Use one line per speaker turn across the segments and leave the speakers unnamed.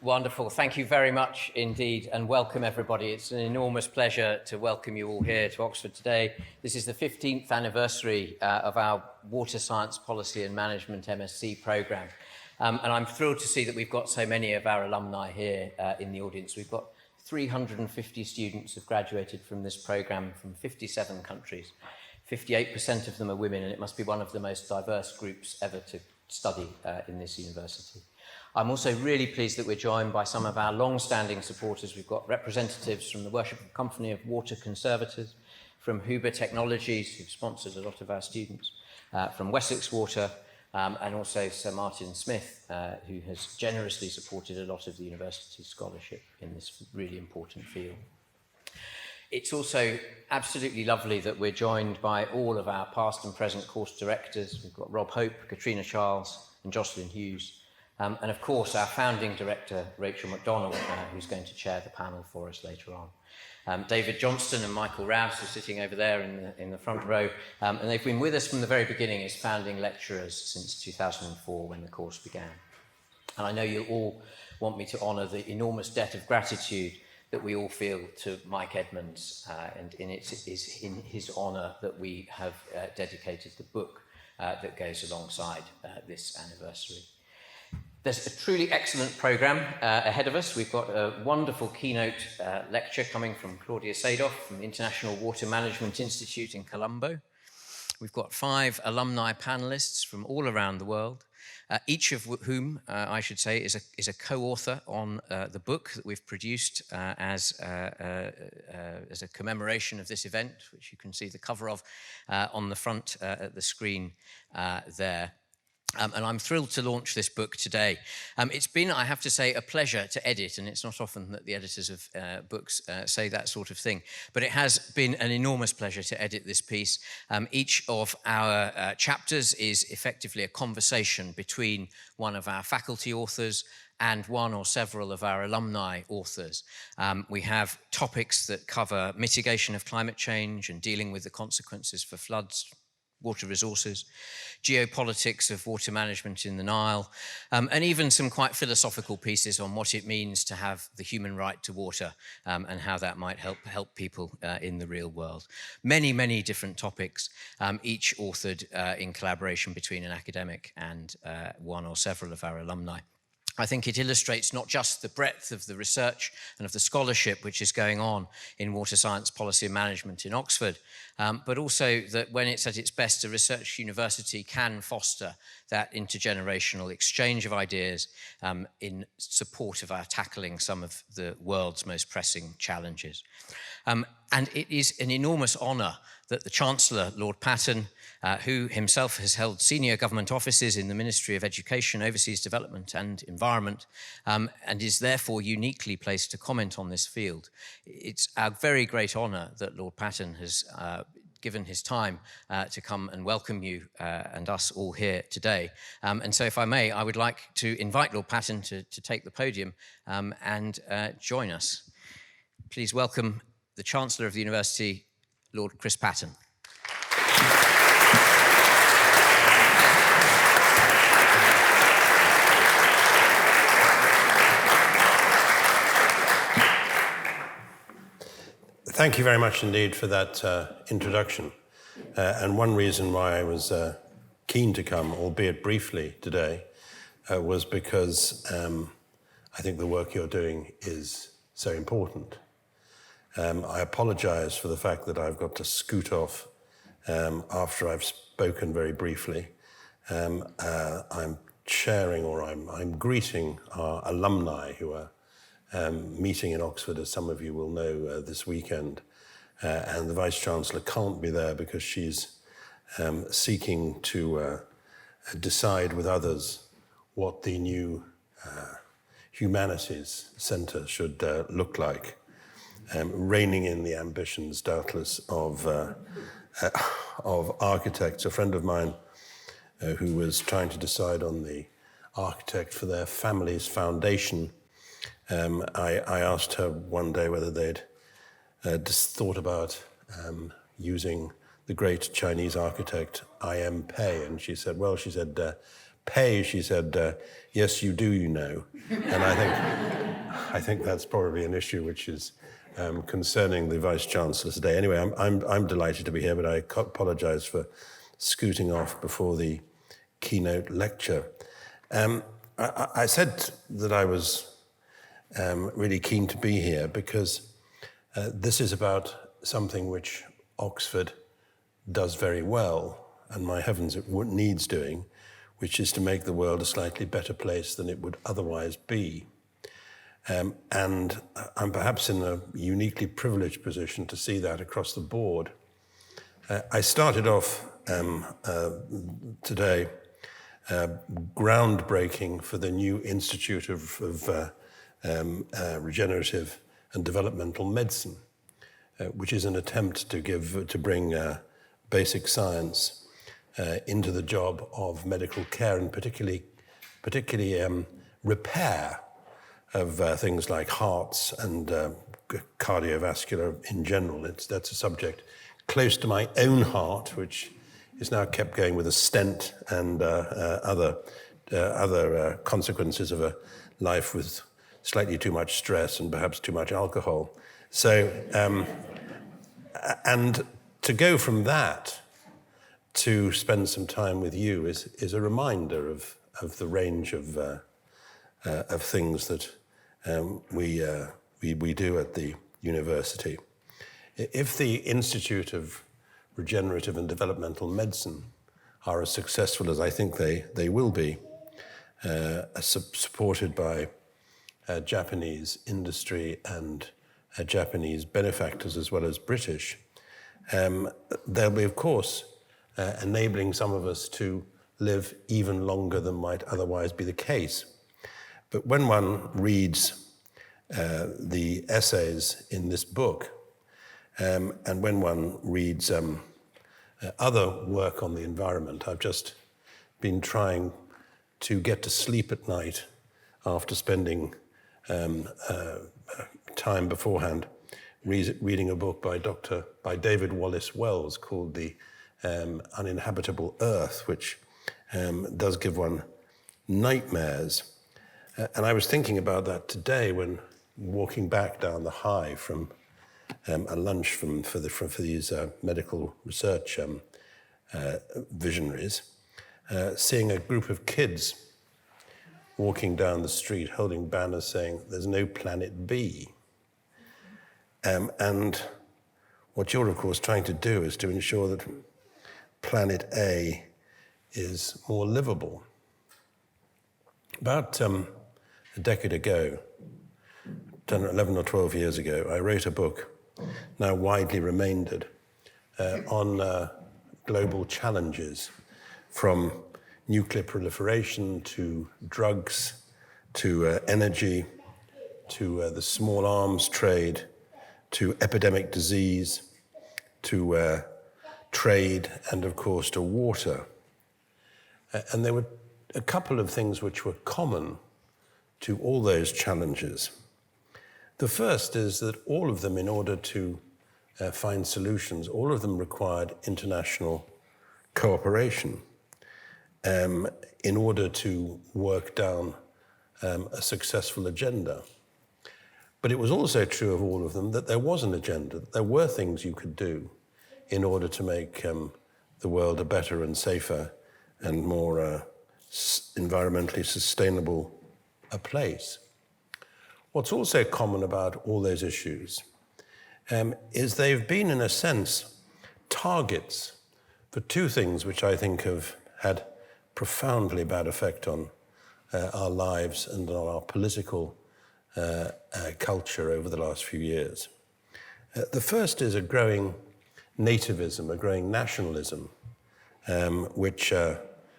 Wonderful. Thank you very much indeed, and welcome everybody. It's an enormous pleasure to welcome you all here to Oxford today. This is the 15th anniversary of our Water Science Policy and Management MSc programme. And I'm thrilled to see that we've got so many of our alumni here in the audience. We've got 350 students who've graduated from this programme from 57 countries. 58% of them are women, and it must be one of the most diverse groups ever to study in this university. I'm also really pleased that we're joined by some of our long-standing supporters. We've got representatives from the Worshipful Company of Water Conservators, from Huber Technologies, who've sponsored a lot of our students, from Wessex Water, and also Sir Martin Smith, who has generously supported a lot of the university's scholarship in this really important field. It's also absolutely lovely that we're joined by all of our past and present course directors. We've got Rob Hope, Katrina Charles, and Jocelyne Hughes. And of course, our founding director, Rachel MacDonald, who's going to chair the panel for us later on. David Johnston and Michael Rouse are sitting over there in the front row, and they've been with us from the very beginning as founding lecturers since 2004 when the course began. And I know you all want me to honour the enormous debt of gratitude that we all feel to Mike Edmonds, and it is in his honour that we have dedicated the book that goes alongside this anniversary. There's a truly excellent programme ahead of us. We've got a wonderful keynote lecture coming from Claudia Sadoff from the International Water Management Institute in Colombo. We've got 5 alumni panellists from all around the world, each of whom, I should say, is a co-author on the book that we've produced as a commemoration of this event, which you can see the cover of on the front at the screen there. And I'm thrilled to launch this book today. It's been, I have to say, a pleasure to edit, and it's not often that the editors of books say that sort of thing, but it has been an enormous pleasure to edit this piece. Each of our chapters is effectively a conversation between one of our faculty authors and one or several of our alumni authors. We have topics that cover mitigation of climate change and dealing with the consequences for floods, water resources, geopolitics of water management in the Nile, and even some quite philosophical pieces on what it means to have the human right to water and how that might help people in the real world. Many, many different topics, each authored in collaboration between an academic and one or several of our alumni. I think it illustrates not just the breadth of the research and of the scholarship which is going on in water science policy and management in Oxford, but also that when it's at its best, a research university can foster that intergenerational exchange of ideas in support of our tackling some of the world's most pressing challenges. And it is an enormous honour that the Chancellor, Lord Patten, who himself has held senior government offices in the Ministry of Education, Overseas Development and Environment, and is therefore uniquely placed to comment on this field. It's our very great honour that Lord Patten has given his time to come and welcome you and us all here today. And so if I may, I would like to invite Lord Patten to take the podium and join us. Please welcome the Chancellor of the University, Lord Chris Patten.
Thank you very much indeed for that introduction. And one reason why I was keen to come, albeit briefly today, was because I think the work you're doing is so important. I apologize for the fact that I've got to scoot off after I've spoken very briefly. I'm sharing, or I'm greeting our alumni who are meeting in Oxford, as some of you will know, this weekend. And the Vice-Chancellor can't be there because she's seeking to decide with others what the new humanities centre should look like, reining in the ambitions, doubtless, of architects. A friend of mine who was trying to decide on the architect for their family's foundation, I asked her one day whether they'd just thought about using the great Chinese architect I.M. Pei, and she said, pay, she said, yes, you do, you know. And I think that's probably an issue which is concerning the Vice-Chancellor today. Anyway, I'm delighted to be here, but I apologize for scooting off before the keynote lecture. I said that I was really keen to be here because this is about something which Oxford does very well, and my heavens, it needs doing, which is to make the world a slightly better place than it would otherwise be. And I'm perhaps in a uniquely privileged position to see that across the board. I started off today groundbreaking for the new Institute of Regenerative and Developmental Medicine, which is an attempt to bring basic science into the job of medical care, and particularly repair of things like hearts and cardiovascular in general. That's a subject close to my own heart, which is now kept going with a stent and other consequences of a life with slightly too much stress and perhaps too much alcohol. So, and to go from that to spend some time with you is a reminder of the range of things that we do at the university. If the Institute of Regenerative and Developmental Medicine are as successful as I think they will be, supported by Japanese industry and Japanese benefactors as well as British, they'll be, of course, enabling some of us to live even longer than might otherwise be the case. But when one reads the essays in this book, and when one reads other work on the environment, I've just been trying to get to sleep at night after spending time beforehand reading a book by David Wallace Wells called The Uninhabitable Earth, which does give one nightmares. And I was thinking about that today when walking back down the High from a lunch for these medical research visionaries, seeing a group of kids walking down the street holding banners saying, "There's no planet B." And what you're, of course, trying to do is to ensure that planet A is more livable. About a decade ago, 11 or 12 years ago, I wrote a book, now widely remaindered, on global challenges, from nuclear proliferation to drugs, to energy, to the small arms trade, to epidemic disease, to trade, and of course to water. And there were a couple of things which were common to all those challenges. The first is that all of them, in order to find solutions, all of them required international cooperation in order to work down a successful agenda. But it was also true of all of them that there was an agenda, that there were things you could do in order to make the world a better and safer and more environmentally sustainable a place. What's also common about all those issues is they've been, in a sense, targets for two things which I think have had profoundly bad effect on our lives and on our political culture over the last few years. The first is a growing nativism, a growing nationalism, which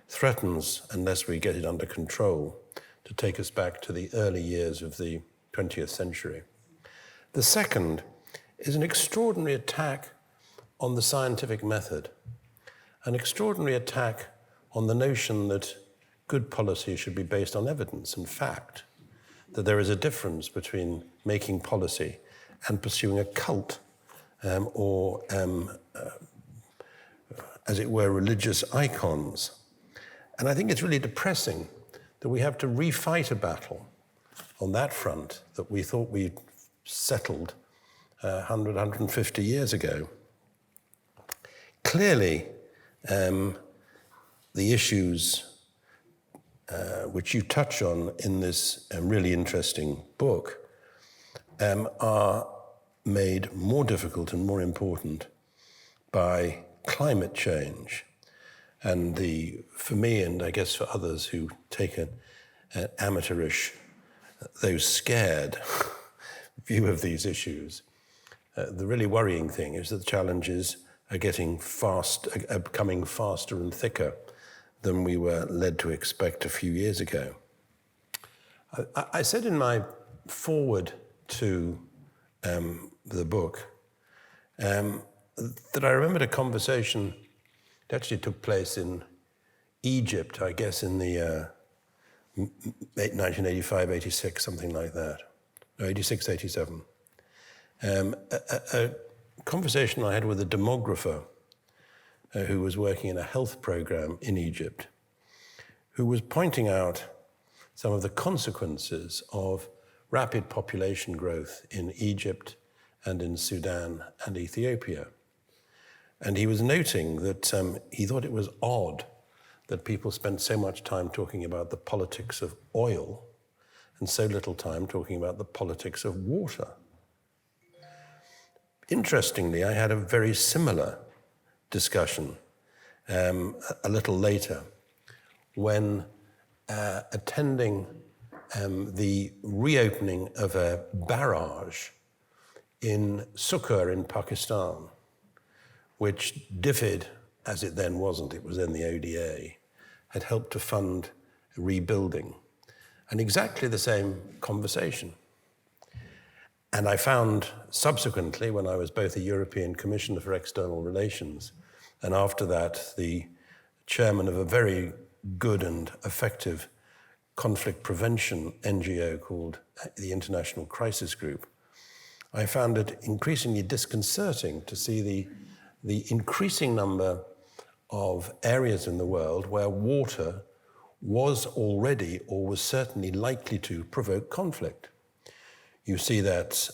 threatens, unless we get it under control, to take us back to the early years of the 20th century. The second is an extraordinary attack on the scientific method, an extraordinary attack on the notion that good policy should be based on evidence and fact, that there is a difference between making policy and pursuing a cult or, as it were, religious icons. And I think it's really depressing that we have to refight a battle on that front that we thought we'd settled 100, 150 years ago. Clearly, the issues which you touch on in this really interesting book are made more difficult and more important by climate change. And for me, and I guess for others who take an amateurish, though scared view of these issues, the really worrying thing is that the challenges are becoming faster and thicker than we were led to expect a few years ago. I said in my foreword to the book that I remembered a conversation that actually took place in Egypt, I guess in the 1985, 86, something like that. No, 86, 87. A conversation I had with a demographer who was working in a health program in Egypt, who was pointing out some of the consequences of rapid population growth in Egypt and in Sudan and Ethiopia. And he was noting that he thought it was odd that people spent so much time talking about the politics of oil and so little time talking about the politics of water. Interestingly, I had a very similar discussion a little later when attending the reopening of a barrage in Sukkur in Pakistan, which DFID, as it then wasn't, it was then the ODA, had helped to fund rebuilding. And exactly the same conversation. And I found subsequently, when I was both a European Commissioner for External Relations, and after that, the chairman of a very good and effective conflict prevention NGO called the International Crisis Group, I found it increasingly disconcerting to see the increasing number of areas in the world where water was already or was certainly likely to provoke conflict. You see that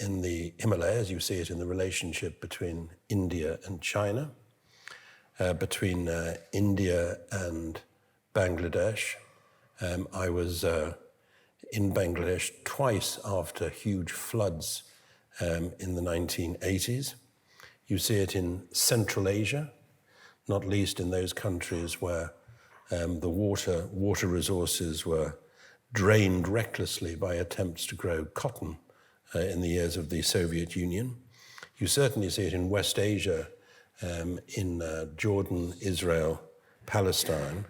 in the Himalayas, you see it in the relationship between India and China, between India and Bangladesh. I was in Bangladesh twice after huge floods in the 1980s. You see it in Central Asia, not least in those countries where the water resources were drained recklessly by attempts to grow cotton in the years of the Soviet Union. You certainly see it in West Asia, in Jordan, Israel, Palestine.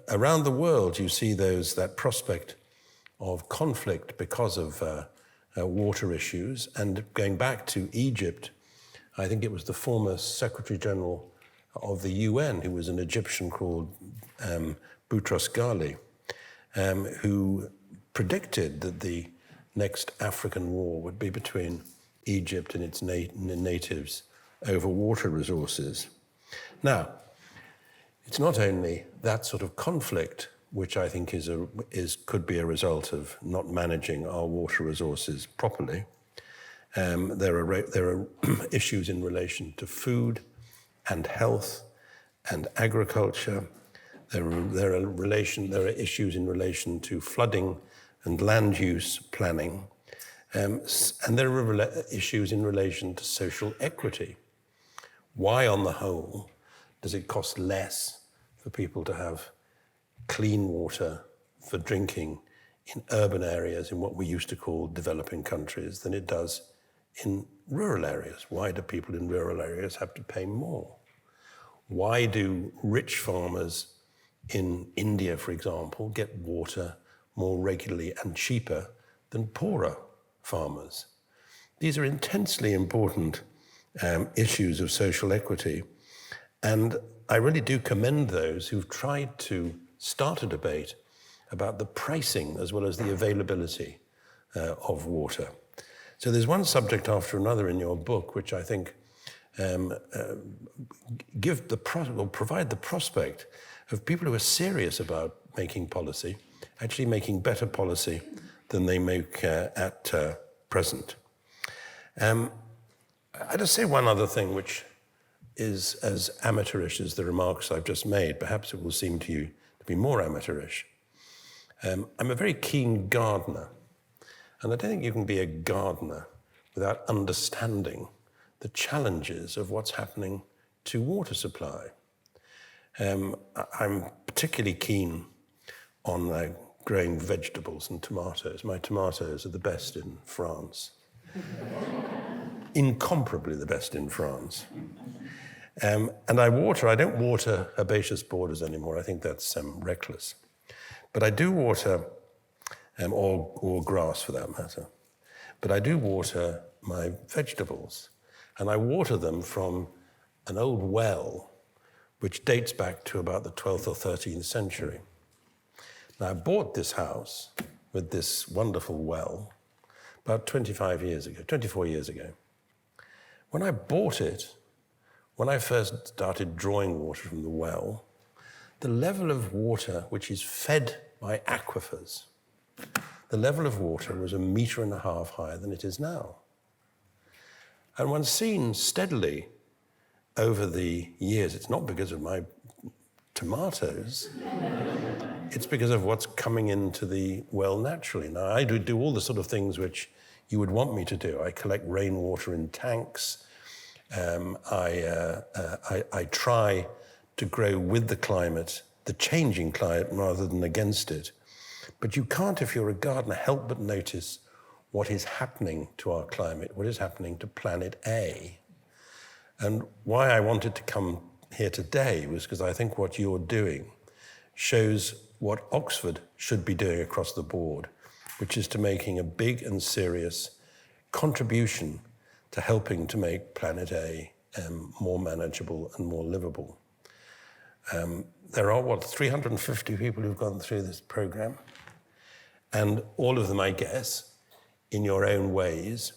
Around the world, you see that prospect of conflict because of water issues. And going back to Egypt, I think it was the former Secretary General of the UN, who was an Egyptian called Boutros Ghali, who predicted that the next African war would be between Egypt and its natives over water resources. Now, it's not only that sort of conflict, which I think could be a result of not managing our water resources properly. There are issues in relation to food and health and agriculture. There are issues in relation to flooding and land use planning. And there are issues in relation to social equity. Why, on the whole, does it cost less for people to have clean water for drinking in urban areas in what we used to call developing countries than it does in rural areas? Why do people in rural areas have to pay more? Why do rich farmers in India, for example, get water more regularly and cheaper than poorer farmers? These are intensely important issues of social equity. And I really do commend those who've tried to start a debate about the pricing as well as the availability of water. So there's one subject after another in your book which I think will provide the prospect of people who are serious about making policy, actually making better policy than they make at present. I'll just say one other thing, which is as amateurish as the remarks I've just made. Perhaps it will seem to you to be more amateurish. I'm a very keen gardener, and I don't think you can be a gardener without understanding the challenges of what's happening to water supply. I'm particularly keen on growing vegetables and tomatoes. My tomatoes are the best in France. Incomparably the best in France. And I don't water herbaceous borders anymore. I think that's reckless. But I do water, or grass for that matter, but I do water my vegetables. And I water them from an old well which dates back to about the 12th or 13th century. Now, I bought this house with this wonderful well about 24 years ago. When I bought it, when I first started drawing water from the well, the level of water which is fed by aquifers, the level of water was 1.5 meters higher than it is now. And one's seen steadily over the years, it's not because of my tomatoes, it's because of what's coming into the well naturally. Now, I do all the sort of things which you would want me to do. I collect rainwater in tanks. I try to grow with the climate, the changing climate, rather than against it. But you can't, if you're a gardener, help but notice what is happening to our climate, what is happening to planet A. And why I wanted to come here today was because I think what you're doing shows what Oxford should be doing across the board, which is to making a big and serious contribution to helping to make planet A more manageable and more livable. There are, 350 people who've gone through this program, and all of them, I guess, in your own ways,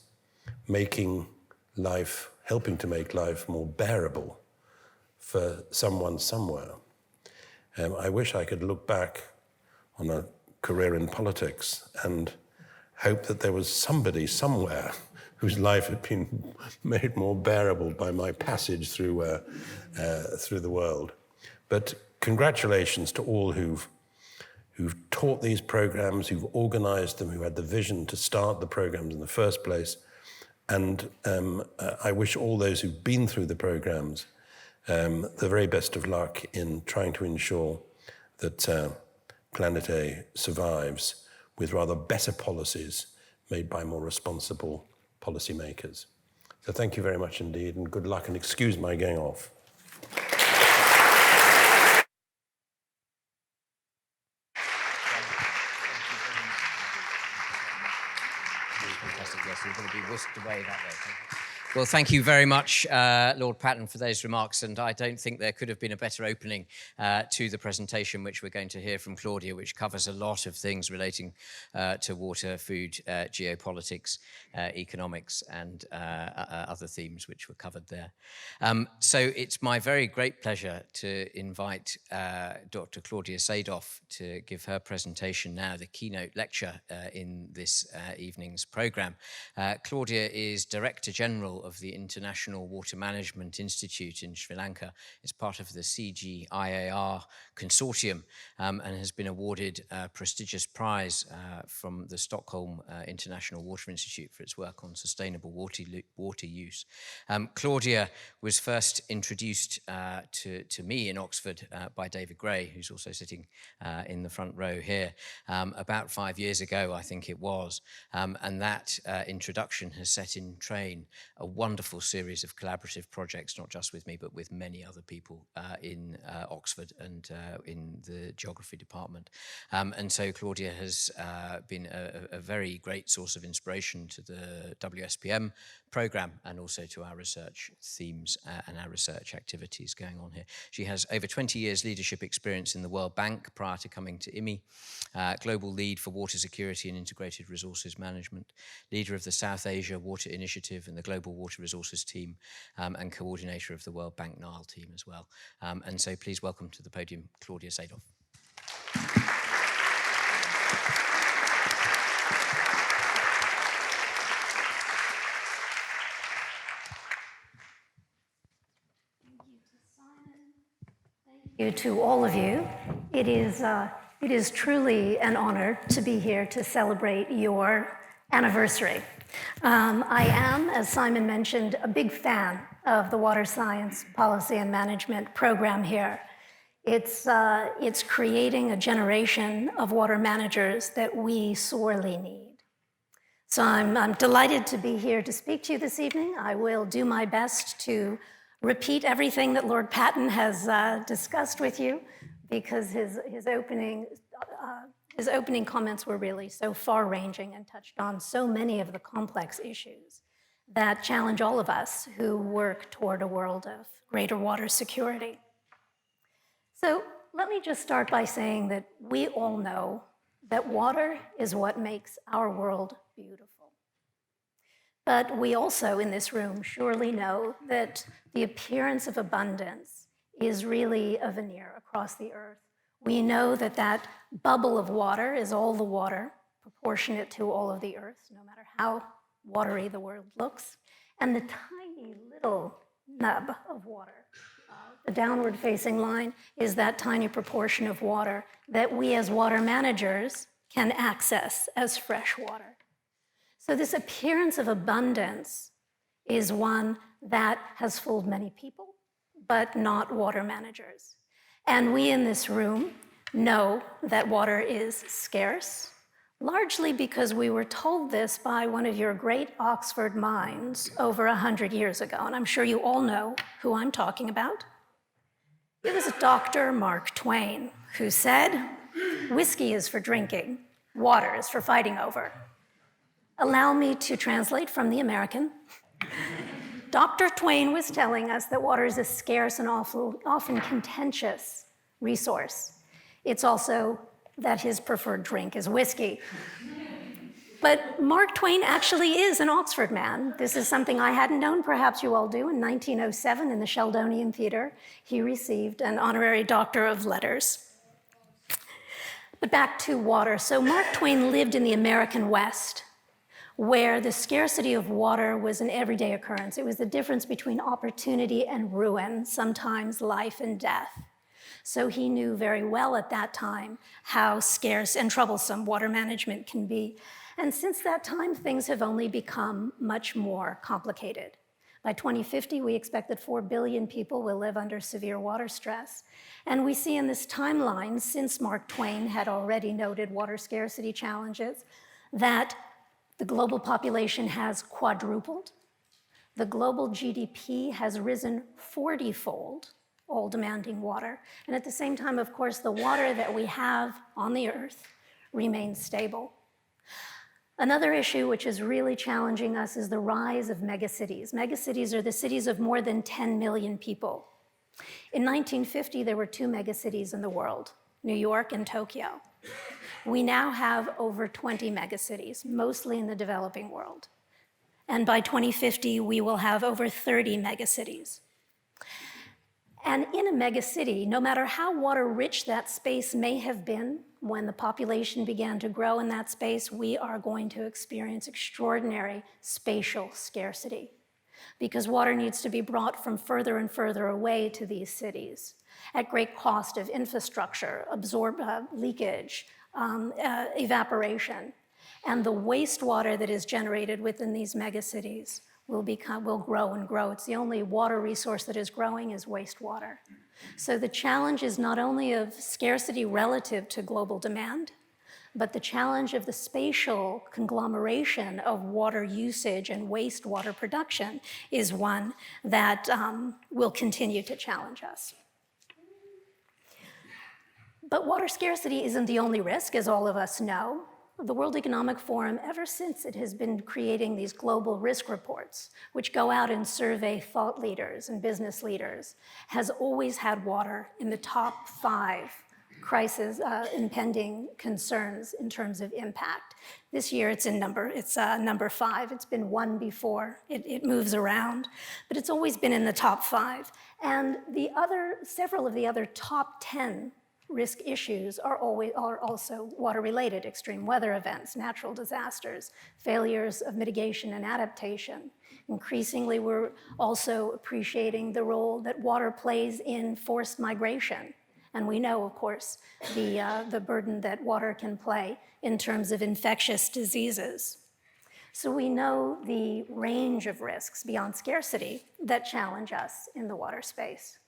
helping to make life more bearable for someone somewhere. I wish I could look back on a career in politics and hope that there was somebody somewhere whose life had been made more bearable by my passage through the world. But congratulations to all who've taught these programs, who've organized them, who had the vision to start the programs in the first place. And I wish all those who've been through the programs the very best of luck in trying to ensure that Planet A survives with rather better policies made by more responsible policymakers. So thank you very much indeed, and good luck, and excuse my going off.
Fantastic, yes, you're going to be whisked away that way. Well, thank you very much, Lord Patten, for those remarks, and I don't think there could have been a better opening to the presentation which we're going to hear from Claudia, which covers a lot of things relating to water, food, geopolitics, economics, and other themes which were covered there. So it's my very great pleasure to invite Dr. Claudia Sadoff to give her presentation now, the keynote lecture in this evening's programme. Claudia is Director General of the International Water Management Institute in Sri Lanka. It's part of the CGIAR consortium and has been awarded a prestigious prize from the Stockholm International Water Institute for its work on sustainable water use. Claudia was first introduced to me in Oxford by David Gray, who's also sitting in the front row here, about 5 years ago, I think it was. And that introduction has set in train a wonderful series of collaborative projects, not just with me, but with many other people in Oxford and in the geography department. And so Claudia has been a very great source of inspiration to the WSPM programme and also to our research themes and our research activities going on here. She has over 20 years leadership experience in the World Bank prior to coming to IMI, global lead for water security and integrated resources management, leader of the South Asia Water Initiative and the Global Water Resources team and coordinator of the World Bank Nile team as well. And so please welcome to the podium Claudia Sadoff.
Thank you to all of you. It is truly an honor to be here to celebrate your anniversary. I am, as Simon mentioned, a big fan of the Water Science Policy and Management program here. It's creating a generation of water managers that we sorely need. So I'm delighted to be here to speak to you this evening. I will do my best to repeat everything that Lord Patten has discussed with you, because his opening comments were really so far-ranging and touched on so many of the complex issues that challenge all of us who work toward a world of greater water security. So let me just start by saying that we all know that water is what makes our world beautiful. But we also in this room surely know that the appearance of abundance is really a veneer across the earth. We know that that bubble of water is all the water proportionate to all of the earth, no matter how watery the world looks. And the tiny little nub of water, the downward facing line, is that tiny proportion of water that we as water managers can access as fresh water. So this appearance of abundance is one that has fooled many people, but not water managers. And we in this room know that water is scarce, largely because we were told this by one of your great Oxford minds over 100 years ago. And I'm sure you all know who I'm talking about. It was Dr. Mark Twain who said, "Whiskey is for drinking, water is for fighting over." Allow me to translate from the American. Dr. Twain was telling us that water is a scarce and often contentious resource. It's also that his preferred drink is whiskey. But Mark Twain actually is an Oxford man. This is something I hadn't known, perhaps you all do. In 1907, in the Sheldonian Theatre, he received an honorary Doctor of Letters. But back to water. So Mark Twain lived in the American West, where the scarcity of water was an everyday occurrence. It was the difference between opportunity and ruin, sometimes life and death. So he knew very well at that time how scarce and troublesome water management can be. And since that time, things have only become much more complicated. By 2050, we expect that 4 billion people will live under severe water stress. And we see in this timeline, since Mark Twain had already noted water scarcity challenges, that the global population has quadrupled. The global GDP has risen 40-fold, all demanding water. And at the same time, of course, the water that we have on the earth remains stable. Another issue which is really challenging us is the rise of megacities. Megacities are the cities of more than 10 million people. In 1950, there were 2 megacities in the world, New York and Tokyo. We now have over 20 megacities, mostly in the developing world. And by 2050, we will have over 30 megacities. And in a megacity, no matter how water-rich that space may have been when the population began to grow in that space, we are going to experience extraordinary spatial scarcity, because water needs to be brought from further and further away to these cities at great cost of infrastructure, leakage, evaporation. And the wastewater that is generated within these megacities will grow and grow. It's the only water resource that is growing is wastewater. So the challenge is not only of scarcity relative to global demand, but the challenge of the spatial conglomeration of water usage and wastewater production is one that will continue to challenge us. But water scarcity isn't the only risk, as all of us know. The World Economic Forum, ever since it has been creating these global risk reports, which go out and survey thought leaders and business leaders, has always had water in the top 5 crisis, impending concerns in terms of impact. This year it's number 5. It's been 1 before. It moves around, but it's always been in the top 5. And several of the other top 10 risk issues are also water-related: extreme weather events, natural disasters, failures of mitigation and adaptation. Increasingly, we're also appreciating the role that water plays in forced migration. And we know, of course, the burden that water can play in terms of infectious diseases. So we know the range of risks beyond scarcity that challenge us in the water space.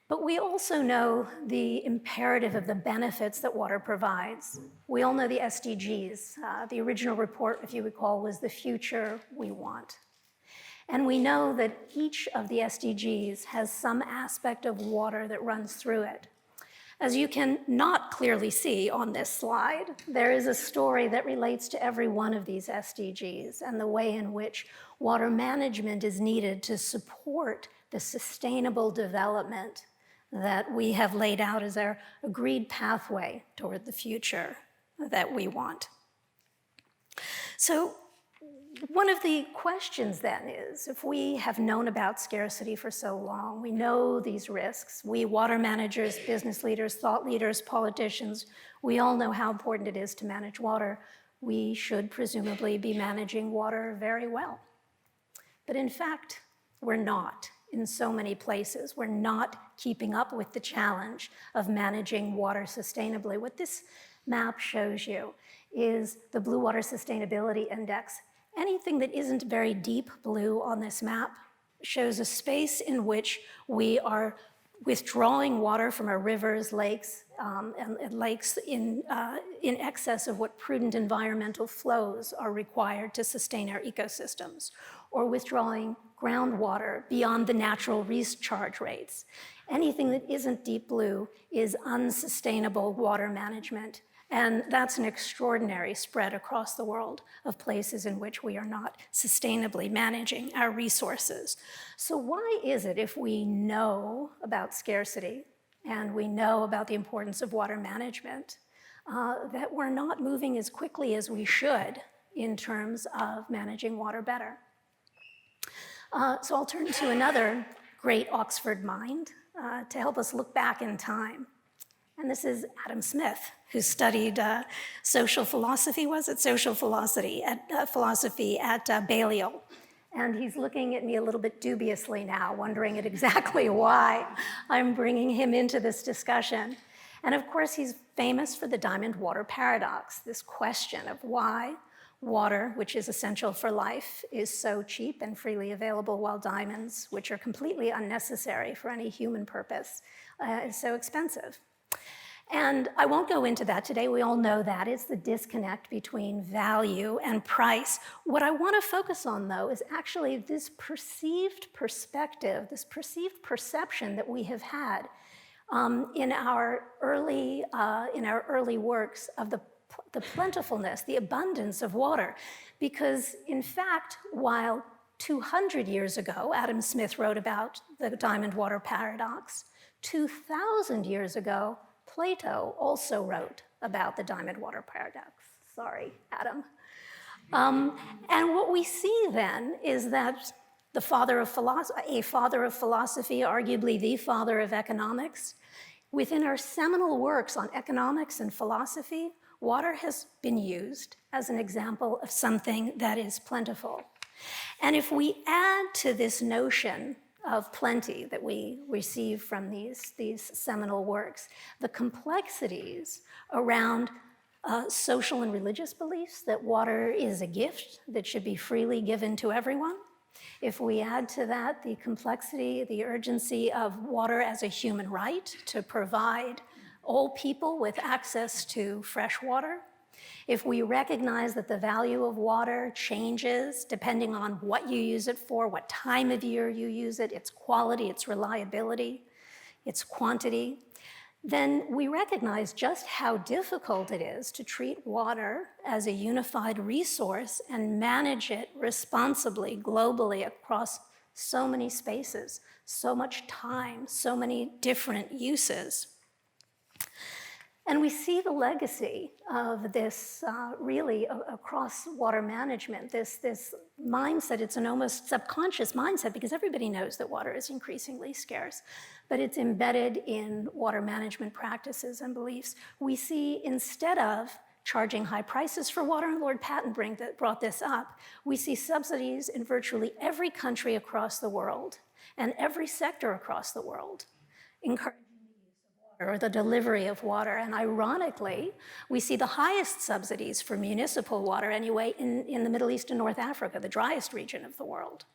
But we also know the imperative of the benefits that water provides. We all know the SDGs. The original report, if you recall, was the future we want. And we know that each of the SDGs has some aspect of water that runs through it. As you can not clearly see on this slide, there is a story that relates to every one of these SDGs and the way in which water management is needed to support the sustainable development that we have laid out as our agreed pathway toward the future that we want. So one of the questions then is, if we have known about scarcity for so long, we know these risks, we water managers, business leaders, thought leaders, politicians, we all know how important it is to manage water. We should presumably be managing water very well. But in fact, we're not. In so many places, we're not keeping up with the challenge of managing water sustainably. What this map shows you is the Blue Water Sustainability Index. Anything that isn't very deep blue on this map shows a space in which we are withdrawing water from our rivers, lakes, and lakes in excess of what prudent environmental flows are required to sustain our ecosystems, or withdrawing groundwater beyond the natural recharge rates. Anything that isn't deep blue is unsustainable water management. And that's an extraordinary spread across the world of places in which we are not sustainably managing our resources. So why is it, if we know about scarcity and we know about the importance of water management, that we're not moving as quickly as we should in terms of managing water better? So I'll turn to another great Oxford mind to help us look back in time. And this is Adam Smith, who studied social philosophy, philosophy at Balliol. And he's looking at me a little bit dubiously now, wondering at exactly why I'm bringing him into this discussion. And of course, he's famous for the diamond water paradox, this question of why water, which is essential for life, is so cheap and freely available, while diamonds, which are completely unnecessary for any human purpose, is so expensive. And I won't go into that today. We all know that. It's the disconnect between value and price. What I want to focus on, though, is actually this perceived perspective, this perceived perception that we have had in our early works of the plentifulness, the abundance of water. Because, in fact, while 200 years ago, Adam Smith wrote about the diamond water paradox, 2,000 years ago, Plato also wrote about the diamond water paradox. Sorry, Adam. And what we see then is that a father of philosophy, arguably the father of economics, within our seminal works on economics and philosophy, water has been used as an example of something that is plentiful. And if we add to this notion of plenty that we receive from these seminal works, the complexities around social and religious beliefs that water is a gift that should be freely given to everyone. If we add to that the complexity, the urgency of water as a human right to provide all people with access to fresh water, if we recognize that the value of water changes depending on what you use it for, what time of year you use it, its quality, its reliability, its quantity, then we recognize just how difficult it is to treat water as a unified resource and manage it responsibly, globally, across so many spaces, so much time, so many different uses. And we see the legacy of this really across water management, this mindset. It's an almost subconscious mindset because everybody knows that water is increasingly scarce, but it's embedded in water management practices and beliefs. We see, instead of charging high prices for water, and Lord Patten brought this up, we see subsidies in virtually every country across the world and every sector across the world, encouraging or the delivery of water. And ironically, we see the highest subsidies for municipal water anyway in the Middle East and North Africa, the driest region of the world.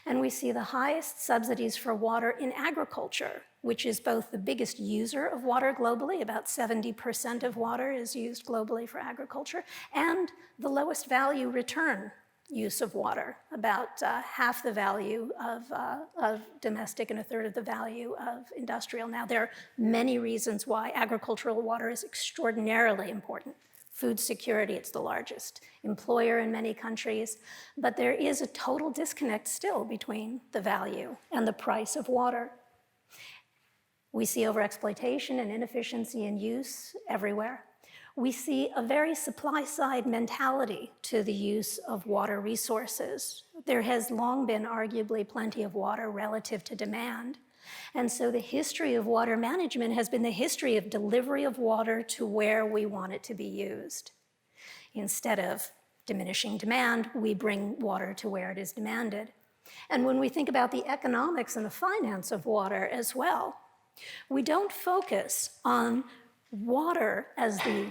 And we see the highest subsidies for water in agriculture, which is both the biggest user of water globally, about 70% of water is used globally for agriculture, and the lowest value return use of water, about half the value of domestic and a third of the value of industrial. Now, there are many reasons why agricultural water is extraordinarily important. Food security, it's the largest employer in many countries, but there is a total disconnect still between the value and the price of water. We see overexploitation and inefficiency in use everywhere. We see a very supply-side mentality to the use of water resources. There has long been arguably plenty of water relative to demand. And so the history of water management has been the history of delivery of water to where we want it to be used. Instead of diminishing demand, we bring water to where it is demanded. And when we think about the economics and the finance of water as well, we don't focus on water as the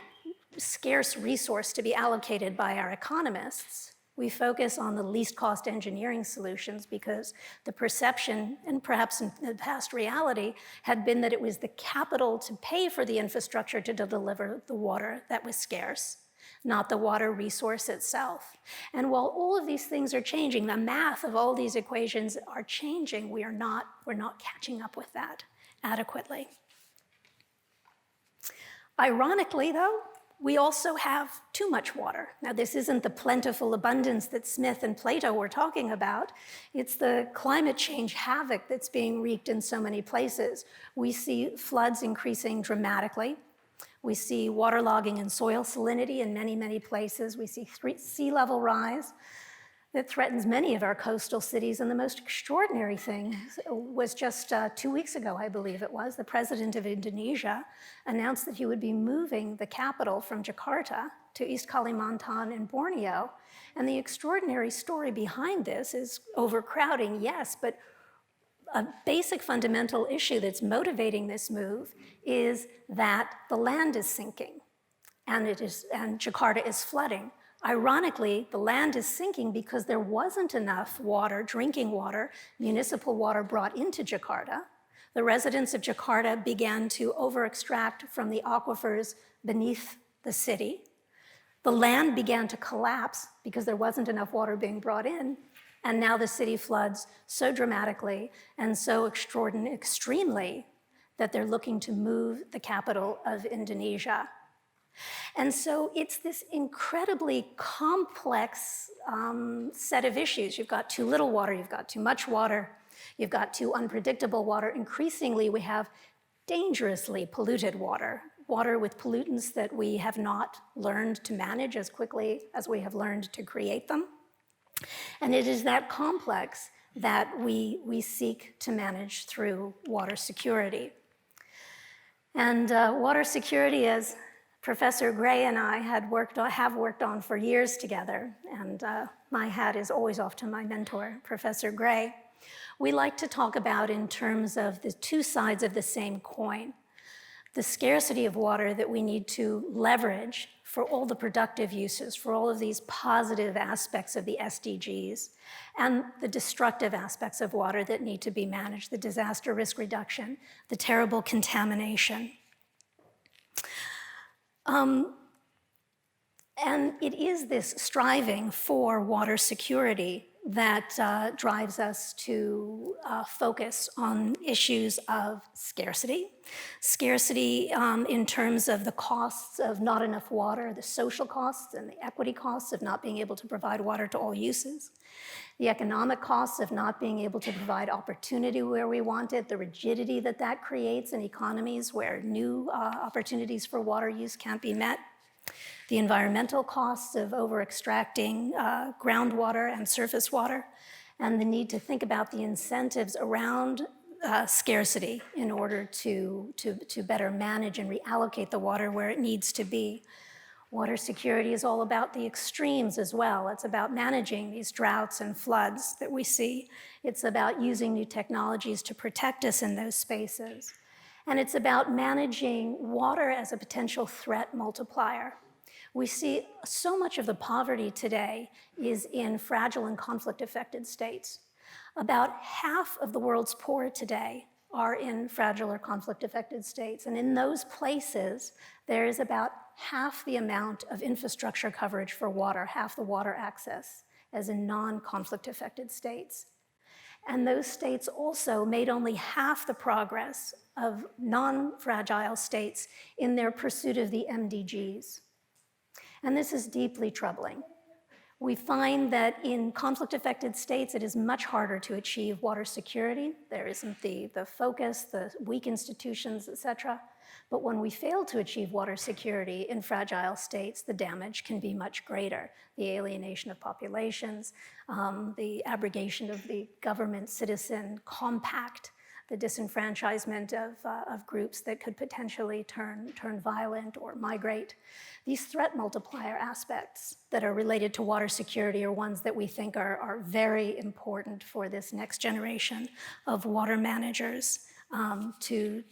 scarce resource to be allocated by our economists. We focus on the least cost engineering solutions because the perception, and perhaps in the past reality, had been that it was the capital to pay for the infrastructure to deliver the water that was scarce, not the water resource itself. And while all of these things are changing, the math of all these equations are changing, we're not catching up with that adequately. Ironically, though, we also have too much water. Now, this isn't the plentiful abundance that Smith and Plato were talking about. It's the climate change havoc that's being wreaked in so many places. We see floods increasing dramatically. We see waterlogging and soil salinity in many, many places. We see sea level rise that threatens many of our coastal cities. And the most extraordinary thing was just 2 weeks ago, I believe it was, the president of Indonesia announced that he would be moving the capital from Jakarta to East Kalimantan and Borneo. And the extraordinary story behind this is overcrowding, yes, but a basic fundamental issue that's motivating this move is that the land is sinking and Jakarta is flooding. Ironically, the land is sinking because there wasn't enough water, drinking water, municipal water brought into Jakarta. The residents of Jakarta began to over-extract from the aquifers beneath the city. The land began to collapse because there wasn't enough water being brought in. And now the city floods so dramatically and so extremely that they're looking to move the capital of Indonesia. And so it's this incredibly complex set of issues. You've got too little water, you've got too much water, you've got too unpredictable water. Increasingly, we have dangerously polluted water, water with pollutants that we have not learned to manage as quickly as we have learned to create them. And it is that complex that we seek to manage through water security. And water security, as Professor Gray and I have worked on for years together, and my hat is always off to my mentor, Professor Gray. We like to talk about in terms of the two sides of the same coin. The scarcity of water that we need to leverage for all the productive uses, for all of these positive aspects of the SDGs, and the destructive aspects of water that need to be managed, the disaster risk reduction, the terrible contamination. And it is this striving for water security that drives us to focus on issues of scarcity. Scarcity in terms of the costs of not enough water, the social costs and the equity costs of not being able to provide water to all uses, the economic costs of not being able to provide opportunity where we want it, the rigidity that that creates in economies where new opportunities for water use can't be met, the environmental costs of over-extracting groundwater and surface water, and the need to think about the incentives around scarcity in order to better manage and reallocate the water where it needs to be. Water security is all about the extremes as well. It's about managing these droughts and floods that we see. It's about using new technologies to protect us in those spaces. And it's about managing water as a potential threat multiplier. We see so much of the poverty today is in fragile and conflict-affected states. About half of the world's poor today are in fragile or conflict-affected states. And in those places, there is about half the amount of infrastructure coverage for water, half the water access, as in non-conflict-affected states. And those states also made only half the progress of non-fragile states in their pursuit of the MDGs. And this is deeply troubling. We find that in conflict-affected states, it is much harder to achieve water security. There isn't the focus, the weak institutions, et cetera. But when we fail to achieve water security in fragile states, the damage can be much greater. The alienation of populations, the abrogation of the government-citizen compact, the disenfranchisement of groups that could potentially turn violent or migrate. These threat multiplier aspects that are related to water security are ones that we think are very important for this next generation of water managers to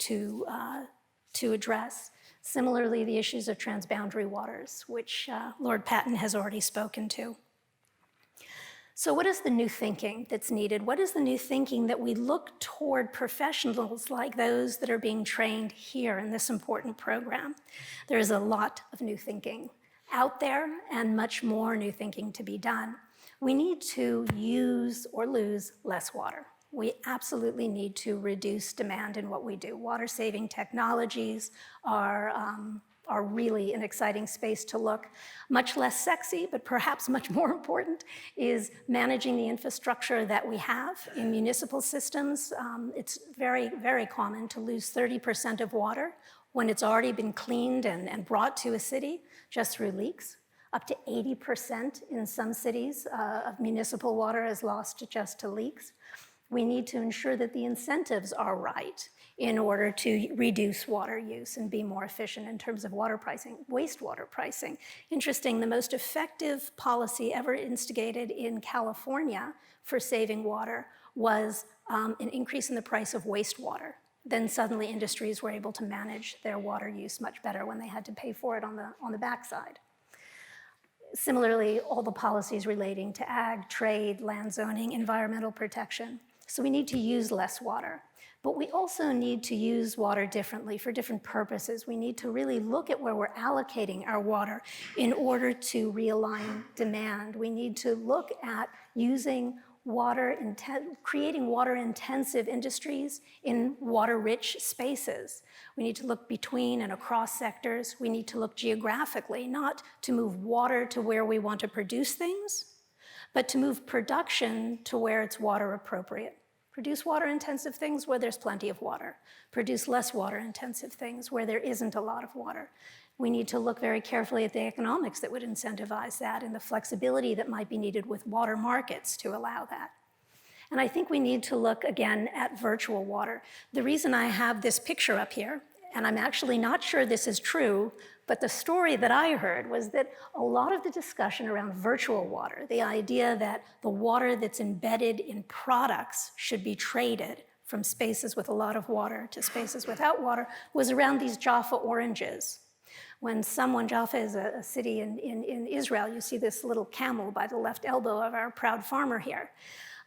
address. Similarly, the issues of transboundary waters, which Lord Patten has already spoken to. So what is the new thinking that's needed? What is the new thinking that we look toward professionals like those that are being trained here in this important program? There is a lot of new thinking out there and much more new thinking to be done. We need to use or lose less water. We absolutely need to reduce demand in what we do. Water-saving technologies are really an exciting space to look. Much less sexy, but perhaps much more important, is managing the infrastructure that we have in municipal systems. It's very, very common to lose 30% of water when it's already been cleaned and brought to a city just through leaks. Up to 80% in some cities of municipal water is lost just to leaks. We need to ensure that the incentives are right in order to reduce water use and be more efficient in terms of water pricing, wastewater pricing. Interesting, the most effective policy ever instigated in California for saving water was an increase in the price of wastewater. Then suddenly industries were able to manage their water use much better when they had to pay for it on the backside. Similarly, all the policies relating to ag, trade, land zoning, environmental protection. So we need to use less water. But we also need to use water differently for different purposes. We need to really look at where we're allocating our water in order to realign demand. We need to look at using creating water-intensive industries in water-rich spaces. We need to look between and across sectors. We need to look geographically, not to move water to where we want to produce things, but to move production to where it's water appropriate. Produce water-intensive things where there's plenty of water. Produce less water-intensive things where there isn't a lot of water. We need to look very carefully at the economics that would incentivize that and the flexibility that might be needed with water markets to allow that. And I think we need to look again at virtual water. The reason I have this picture up here, and I'm actually not sure this is true, but the story that I heard was that a lot of the discussion around virtual water, the idea that the water that's embedded in products should be traded from spaces with a lot of water to spaces without water, was around these Jaffa oranges. When Jaffa is a city in Israel, you see this little camel by the left elbow of our proud farmer here.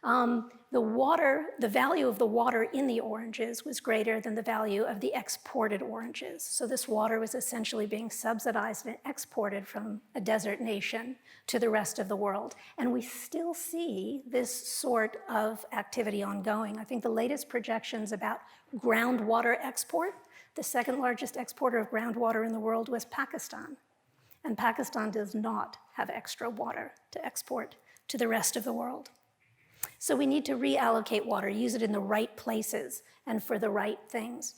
The value of the water in the oranges was greater than the value of the exported oranges. So this water was essentially being subsidized and exported from a desert nation to the rest of the world. And we still see this sort of activity ongoing. I think the latest projections about groundwater export, the second largest exporter of groundwater in the world was Pakistan. And Pakistan does not have extra water to export to the rest of the world. So we need to reallocate water, use it in the right places and for the right things.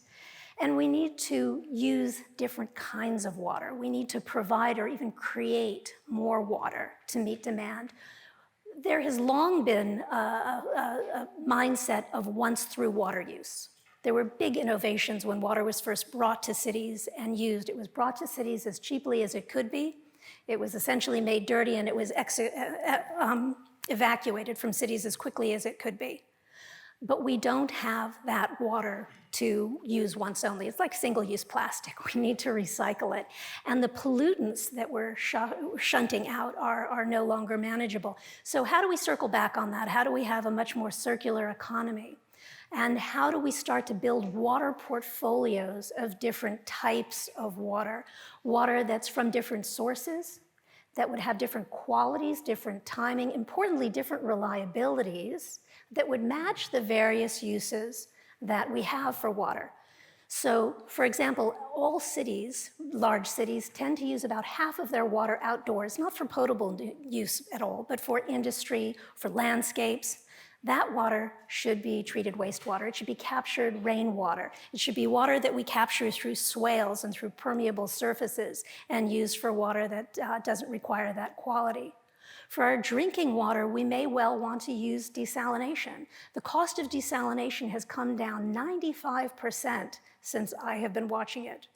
And we need to use different kinds of water. We need to provide or even create more water to meet demand. There has long been a mindset of once through water use. There were big innovations when water was first brought to cities and used. It was brought to cities as cheaply as it could be. It was essentially made dirty, and it was evacuated from cities as quickly as it could be. But we don't have that water to use once only. It's like single-use plastic. We need to recycle it. And the pollutants that we're shunting out are no longer manageable. So how do we circle back on that? How do we have a much more circular economy? And how do we start to build water portfolios of different types of water? Water that's from different sources, that would have different qualities, different timing, importantly, different reliabilities that would match the various uses that we have for water. So, for example, all cities, large cities, tend to use about half of their water outdoors, not for potable use at all, but for industry, for landscapes. That water should be treated wastewater. It should be captured rainwater. It should be water that we capture through swales and through permeable surfaces and use for water that doesn't require that quality. For our drinking water, we may well want to use desalination. The cost of desalination has come down 95% since I have been watching it,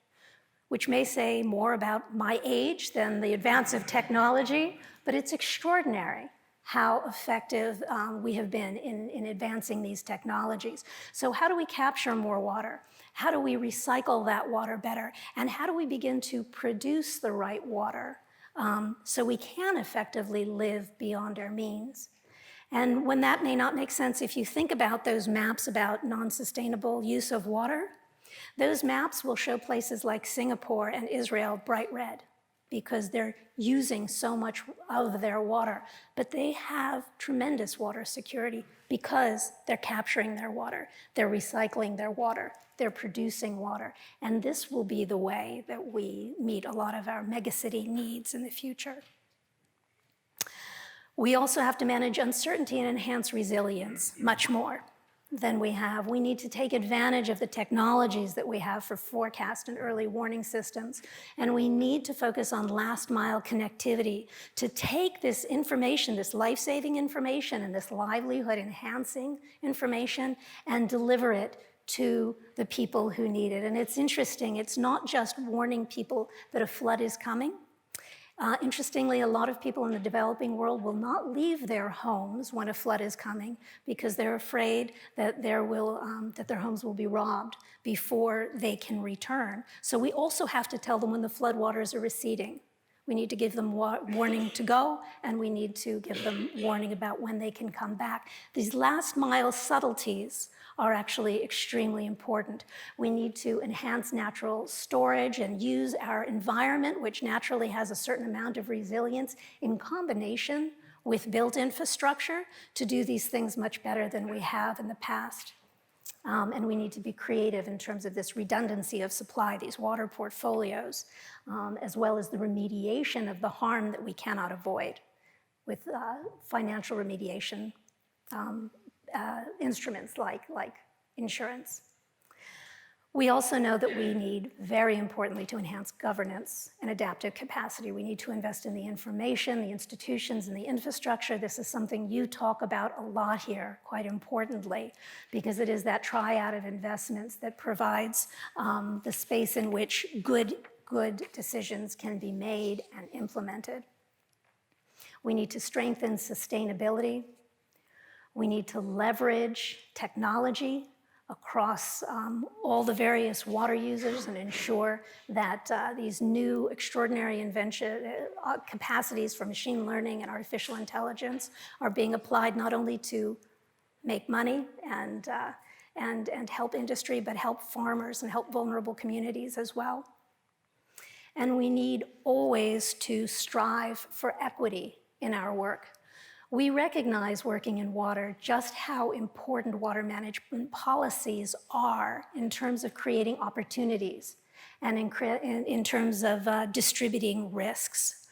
which may say more about my age than the advance of technology, but it's extraordinary how effective we have been in advancing these technologies. So how do we capture more water? How do we recycle that water better? And how do we begin to produce the right water so we can effectively live beyond our means? And when that may not make sense, if you think about those maps about non-sustainable use of water, those maps will show places like Singapore and Israel bright red, because they're using so much of their water. But they have tremendous water security because they're capturing their water, they're recycling their water, they're producing water. And this will be the way that we meet a lot of our megacity needs in the future. We also have to manage uncertainty and enhance resilience much more than we have. We need to take advantage of the technologies that we have for forecast and early warning systems. And we need to focus on last mile connectivity to take this information, this life-saving information and this livelihood enhancing information and deliver it to the people who need it. And it's interesting, it's not just warning people that a flood is coming. Interestingly, a lot of people in the developing world will not leave their homes when a flood is coming because they're afraid that their homes will be robbed before they can return. So we also have to tell them when the floodwaters are receding. We need to give them warning to go, and we need to give them warning about when they can come back. These last mile subtleties are actually extremely important. We need to enhance natural storage and use our environment, which naturally has a certain amount of resilience, in combination with built infrastructure to do these things much better than we have in the past. And we need to be creative in terms of this redundancy of supply, these water portfolios, as well as the remediation of the harm that we cannot avoid with financial remediation instruments like insurance. We also know that we need, very importantly, to enhance governance and adaptive capacity. We need to invest in the information, the institutions, and the infrastructure. This is something you talk about a lot here, quite importantly, because it is that triad of investments that provides the space in which good decisions can be made and implemented. We need to strengthen sustainability. We need to leverage technology across all the various water users and ensure that these new extraordinary capacities for machine learning and artificial intelligence are being applied not only to make money and help industry, but help farmers and help vulnerable communities as well. And we need always to strive for equity in our work. We recognize, working in water, just how important water management policies are in terms of creating opportunities and in terms of distributing risks.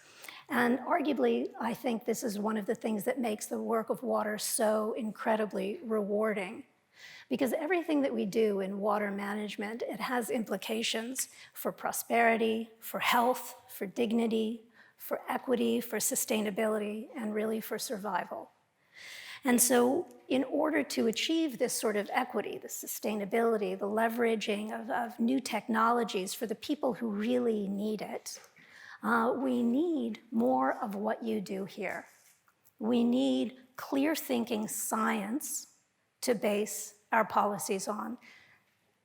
And arguably, I think this is one of the things that makes the work of water so incredibly rewarding. Because everything that we do in water management, it has implications for prosperity, for health, for dignity, for equity, for sustainability, and really for survival. And so in order to achieve this sort of equity, the sustainability, the leveraging of new technologies for the people who really need it, we need more of what you do here. We need clear thinking science to base our policies on.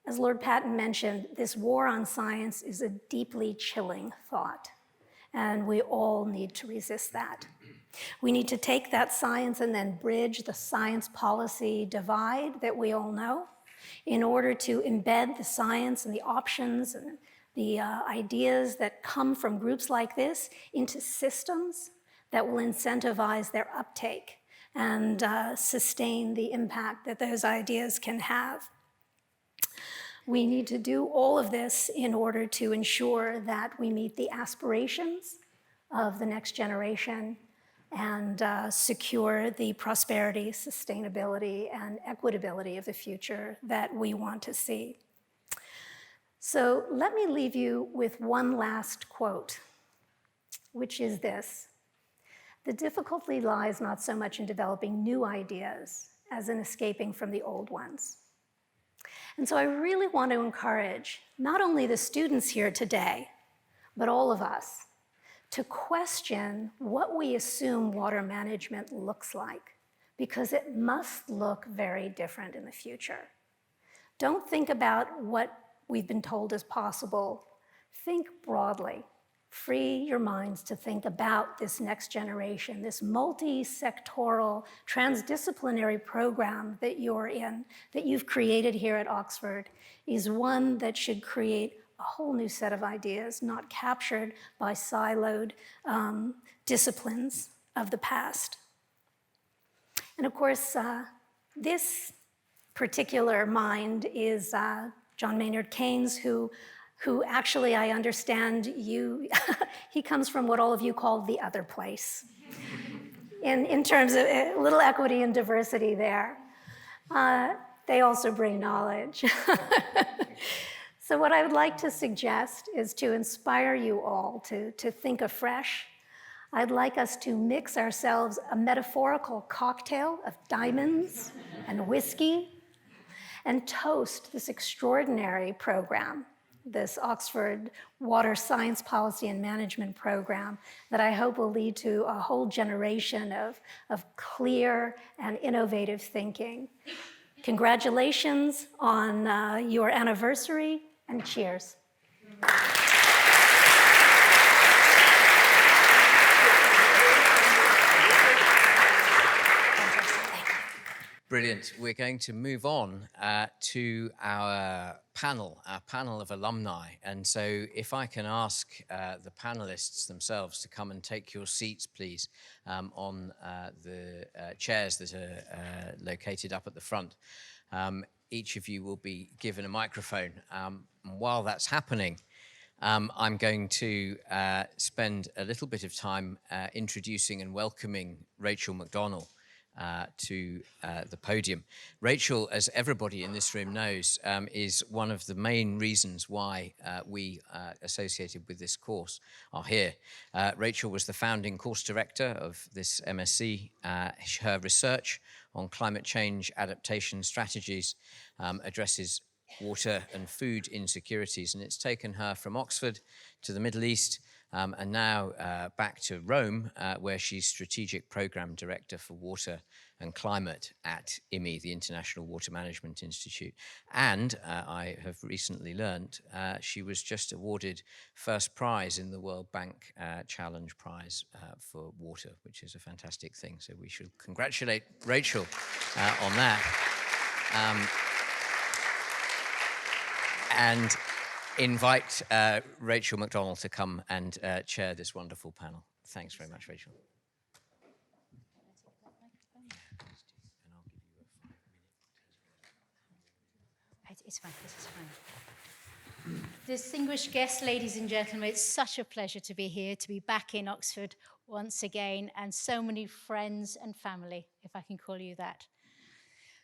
As Lord Patten mentioned, this war on science is a deeply chilling thought. And we all need to resist that. We need to take that science and then bridge the science policy divide that we all know in order to embed the science and the options and the ideas that come from groups like this into systems that will incentivize their uptake and sustain the impact that those ideas can have. We need to do all of this in order to ensure that we meet the aspirations of the next generation and secure the prosperity, sustainability, and equitability of the future that we want to see. So let me leave you with one last quote, which is this: "The difficulty lies not so much in developing new ideas as in escaping from the old ones." And so I really want to encourage not only the students here today, but all of us to question what we assume water management looks like, because it must look very different in the future. Don't think about what we've been told is possible. Think broadly. Free your minds to think about this next generation, this multi-sectoral, transdisciplinary program that you're in, that you've created here at Oxford, is one that should create a whole new set of ideas, not captured by siloed disciplines of the past. And of course, this particular mind is John Maynard Keynes, who actually, I understand he comes from what all of you call the other place, in terms of a little equity and diversity there. They also bring knowledge. So what I would like to suggest is to inspire you all to think afresh. I'd like us to mix ourselves a metaphorical cocktail of diamonds and whiskey and toast this extraordinary program, this Oxford Water Science Policy and Management program that I hope will lead to a whole generation of clear and innovative thinking. Congratulations on your anniversary, and cheers.
Brilliant. We're going to move on to our panel of alumni. And so if I can ask the panelists themselves to come and take your seats, please, on the chairs that are located up at the front. Each of you will be given a microphone. And while that's happening, I'm going to spend a little bit of time introducing and welcoming Rachel McDonnell to the podium. Rachel, as everybody in this room knows, is one of the main reasons why we associated with this course are here. Rachel was the founding course director of this MSc. Her research on climate change adaptation strategies addresses water and food insecurities, and it's taken her from Oxford to the Middle East and now back to Rome, where she's Strategic Program Director for Water and Climate at IMI, the International Water Management Institute. And I have recently learned she was just awarded first prize in the World Bank Challenge Prize for water, which is a fantastic thing. So we should congratulate Rachel on that. And invite Rachel McDonald to come and chair this wonderful panel. Thanks very much, Rachel.
It's fine, this is fine. Distinguished guests, ladies and gentlemen, it's such a pleasure to be here, to be back in Oxford once again, and so many friends and family, if I can call you that.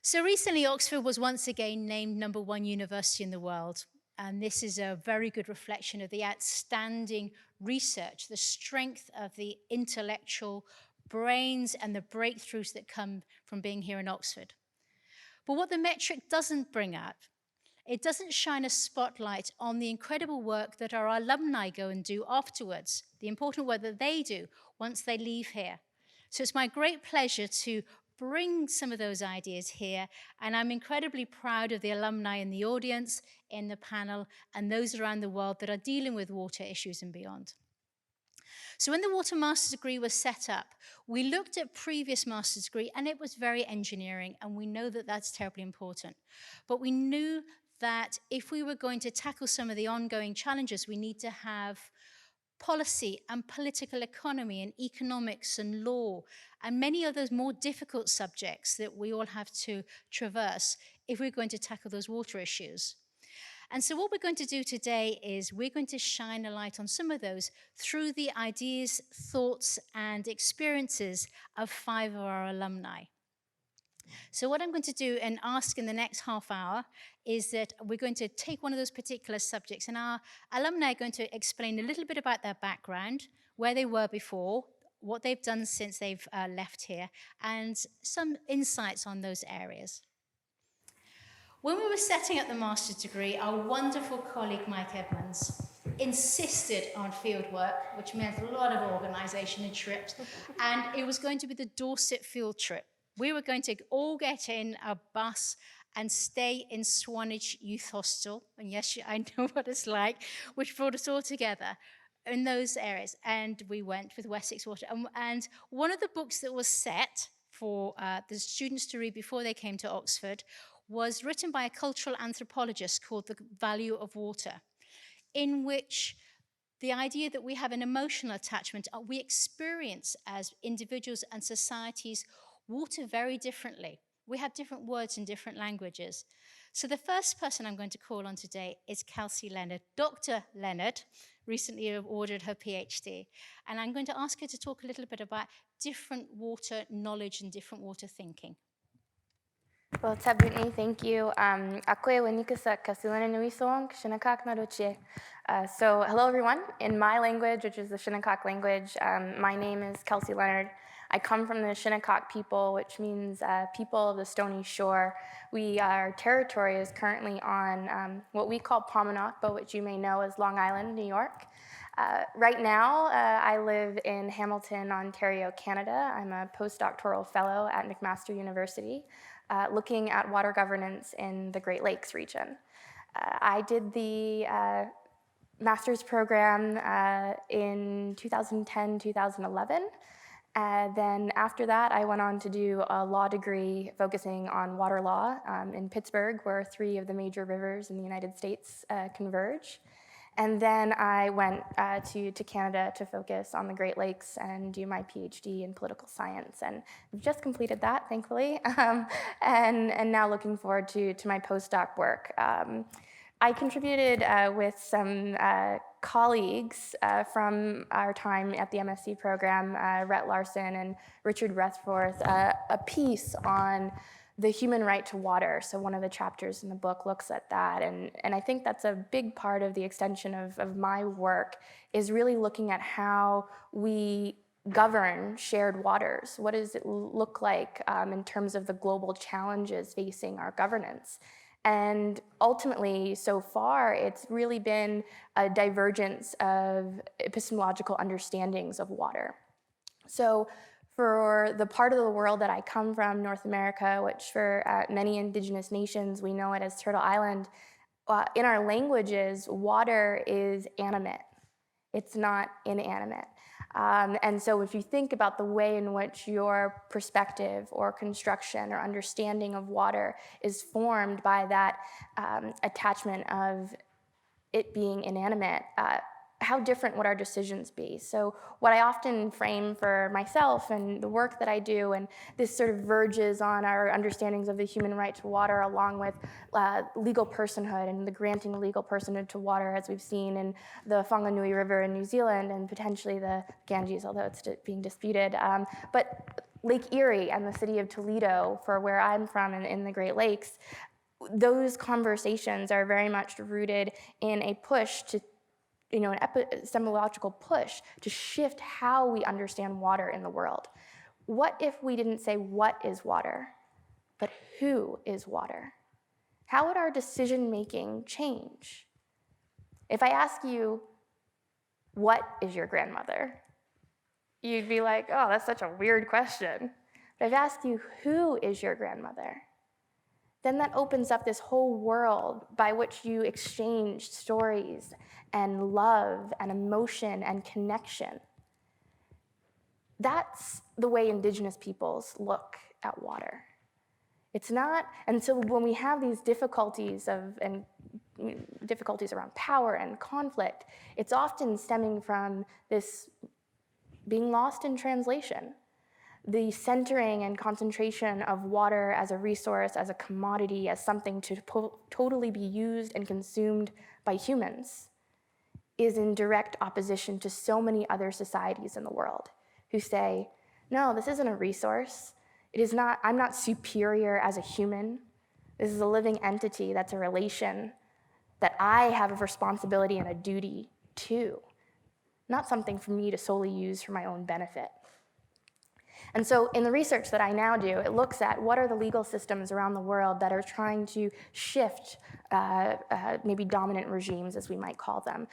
So recently, Oxford was once again named #1 university in the world. And this is a very good reflection of the outstanding research, the strength of the intellectual brains and the breakthroughs that come from being here in Oxford. But what the metric doesn't bring out, it doesn't shine a spotlight on the incredible work that our alumni go and do afterwards, the important work that they do once they leave here. So it's my great pleasure to bring some of those ideas here, and I'm incredibly proud of the alumni in the audience, in the panel, and those around the world that are dealing with water issues and beyond. So when the Water Master's degree was set up, we looked at previous master's degree, and it was very engineering, and we know that that's terribly important. But we knew that if we were going to tackle some of the ongoing challenges, we need to have policy and political economy and economics and law and many others more difficult subjects that we all have to traverse if we're going to tackle those water issues. And so what we're going to do today is we're going to shine a light on some of those through the ideas, thoughts, and experiences of 5 of our alumni. So what I'm going to do and ask in the next half hour is that we're going to take one of those particular subjects, and our alumni are going to explain a little bit about their background, where they were before, what they've done since they've left here, and some insights on those areas. When we were setting up the master's degree, our wonderful colleague Mike Edmonds insisted on field work, which meant a lot of organization and trips, and it was going to be the Dorset field trip. We were going to all get in a bus and stay in Swanage Youth Hostel, and yes, I know what it's like, which brought us all together in those areas, and we went with Wessex Water. And one of the books that was set for the students to read before they came to Oxford was written by a cultural anthropologist called The Value of Water, in which the idea that we have an emotional attachment, we experience as individuals and societies water very differently. We have different words in different languages. So the first person I'm going to call on today is Kelsey Leonard. Dr. Leonard recently awarded her PhD, and I'm going to ask her to talk a little bit about different water knowledge and different water thinking.
Well, Tabuni, thank you. Akwe wenikasa kasulana nuisong Shinnecock nadoche. So hello everyone. In my language, which is the Shinnecock language, my name is Kelsey Leonard. I come from the Shinnecock people, which means people of the Stony Shore. Our territory is currently on what we call Paumanok, but which you may know as Long Island, New York. Right now, I live in Hamilton, Ontario, Canada. I'm a postdoctoral fellow at McMaster University, looking at water governance in the Great Lakes region. I did the master's program in 2010-2011. Then after that, I went on to do a law degree focusing on water law in Pittsburgh, where 3 of the major rivers in the United States converge. And then I went to Canada to focus on the Great Lakes and do my PhD in political science. And I've just completed that, thankfully, and now looking forward to my postdoc work. I contributed with some colleagues from our time at the MSc program, Rhett Larson and Richard Rethforth, a piece on the human right to water. So one of the chapters in the book looks at that. And I think that's a big part of the extension of my work, is really looking at how we govern shared waters. What does it look like in terms of the global challenges facing our governance? And ultimately, so far, it's really been a divergence of epistemological understandings of water. So for the part of the world that I come from, North America, which for many indigenous nations, we know it as Turtle Island, in our languages, water is animate. It's not inanimate. And so if you think about the way in which your perspective or construction or understanding of water is formed by that attachment of it being inanimate, how different would our decisions be? So what I often frame for myself and the work that I do, and this sort of verges on our understandings of the human right to water along with legal personhood and the granting of legal personhood to water, as we've seen in the Whanganui River in New Zealand and potentially the Ganges, although it's being disputed. But Lake Erie and the city of Toledo, for where I'm from in the Great Lakes, those conversations are very much rooted in a push to an epistemological push to shift how we understand water in the world. What if we didn't say what is water, but who is water? How would our decision-making change? If I ask you, what is your grandmother? You'd be like, oh, that's such a weird question. But if I ask you, who is your grandmother? Then that opens up this whole world by which you exchange stories and love and emotion and connection. That's the way indigenous peoples look at water. It's not, and so when we have these difficulties difficulties around power and conflict, it's often stemming from this being lost in translation. The centering and concentration of water as a resource, as a commodity, as something to totally be used and consumed by humans is in direct opposition to so many other societies in the world who say, no, this isn't a resource. I'm not superior as a human. This is a living entity that's a relation that I have a responsibility and a duty to, not something for me to solely use for my own benefit. And so in the research that I now do, it looks at what are the legal systems around the world that are trying to shift maybe dominant regimes, as we might call them,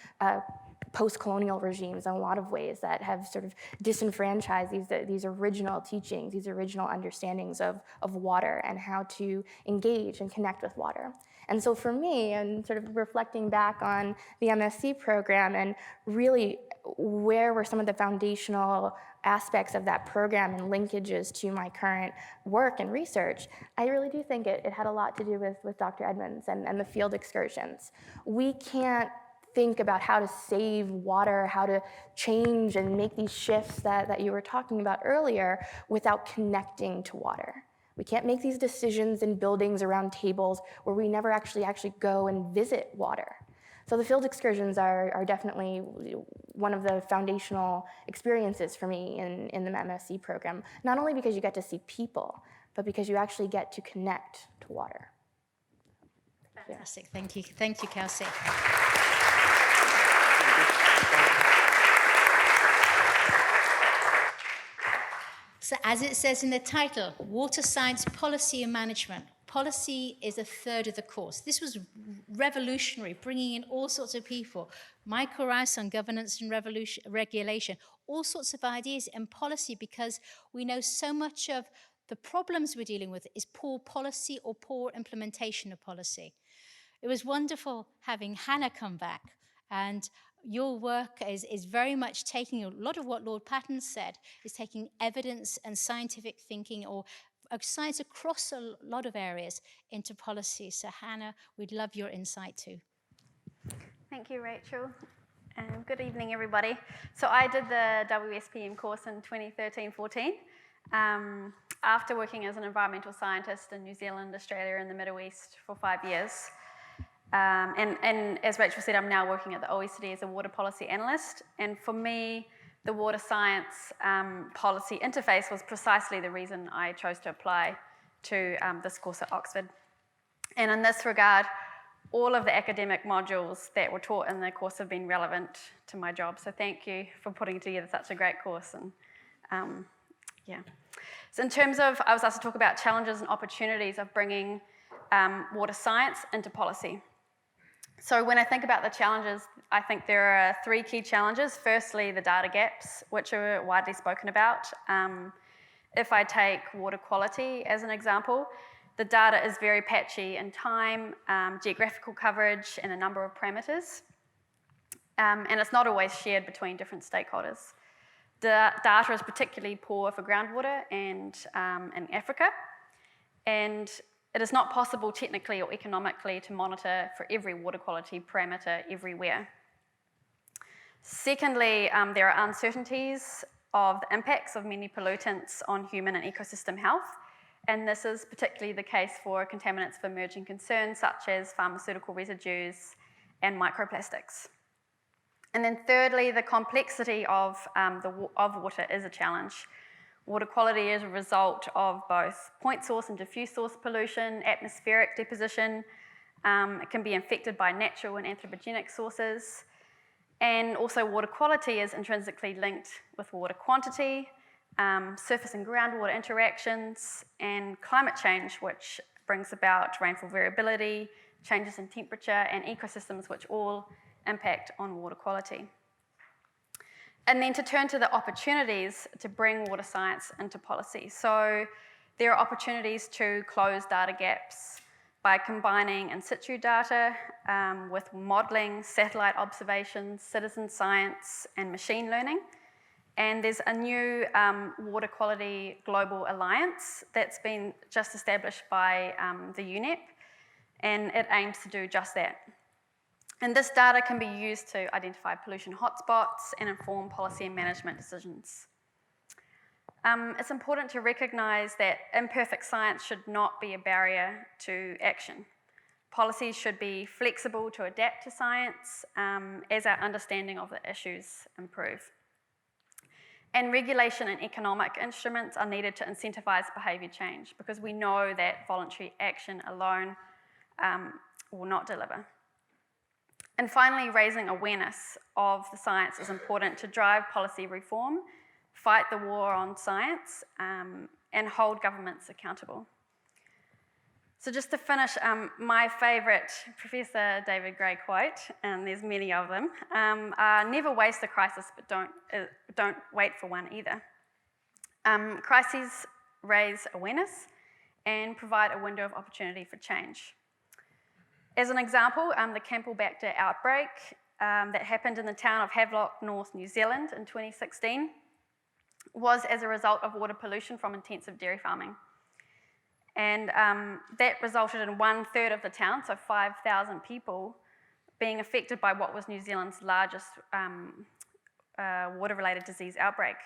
post-colonial regimes in a lot of ways that have sort of disenfranchised these original teachings, these original understandings of water and how to engage and connect with water. And so for me, and sort of reflecting back on the MSc program and really where were some of the foundational aspects of that program and linkages to my current work and research, I really do think it had a lot to do with Dr. Edmonds and the field excursions. We can't think about how to save water, how to change and make these shifts that you were talking about earlier without connecting to water. We can't make these decisions in buildings around tables where we never actually go and visit water. So the field excursions are definitely one of the foundational experiences for me in the MSc program, not only because you get to see people, but because you actually get to connect to water.
Fantastic, thank you. Thank you, Kelsey. So as it says in the title, Water Science Policy and Management. Policy is a third of the course. This was revolutionary, bringing in all sorts of people. Michael Rouse on governance and regulation, all sorts of ideas and policy, because we know so much of the problems we're dealing with is poor policy or poor implementation of policy. It was wonderful having Hannah come back, and your work is very much taking a lot of what Lord Patten said, is taking evidence and scientific thinking or science across a lot of areas into policy. So Hannah, we'd love your insight too.
Thank you, Rachel. Good evening, everybody. So I did the WSPM course in 2013-14. After working as an environmental scientist in New Zealand, Australia, and the Middle East for 5 years. And as Rachel said, I'm now working at the OECD as a water policy analyst. And for me, the water science policy interface was precisely the reason I chose to apply to this course at Oxford. And in this regard, all of the academic modules that were taught in the course have been relevant to my job. So thank you for putting together such a great course. And yeah. So in terms of, I was asked to talk about challenges and opportunities of bringing water science into policy. So when I think about the challenges, I think there are 3 key challenges. Firstly, the data gaps, which are widely spoken about. If I take water quality as an example, the data is very patchy in time, geographical coverage, and a number of parameters. And it's not always shared between different stakeholders. The data is particularly poor for groundwater and in Africa. And it is not possible technically or economically to monitor for every water quality parameter everywhere. Secondly, there are uncertainties of the impacts of many pollutants on human and ecosystem health. And this is particularly the case for contaminants of emerging concern, such as pharmaceutical residues and microplastics. And then thirdly, the complexity of water is a challenge. Water quality is a result of both point source and diffuse source pollution, atmospheric deposition. It can be infected by natural and anthropogenic sources. And also water quality is intrinsically linked with water quantity, surface and groundwater interactions, and climate change, which brings about rainfall variability, changes in temperature, and ecosystems, which all impact on water quality. And then to turn to the opportunities to bring water science into policy. So there are opportunities to close data gaps by combining in situ data with modelling, satellite observations, citizen science, and machine learning. And there's a new Water Quality Global Alliance that's been just established by the UNEP, and it aims to do just that. And this data can be used to identify pollution hotspots and inform policy and management decisions. It's important to recognise that imperfect science should not be a barrier to action. Policies should be flexible to adapt to science as our understanding of the issues improve. And regulation and economic instruments are needed to incentivise behaviour change, because we know that voluntary action alone will not deliver. And finally, raising awareness of the science is important to drive policy reform, fight the war on science, and hold governments accountable. So just to finish, my favourite Professor David Gray quote, and there's many of them, are never waste a crisis, but don't wait for one either. Crises raise awareness and provide a window of opportunity for change. As an example, the Campylobacter outbreak that happened in the town of Havelock, North New Zealand in 2016 was as a result of water pollution from intensive dairy farming. And that resulted in 1/3 of the town, so 5,000 people, being affected by what was New Zealand's largest water-related disease outbreak.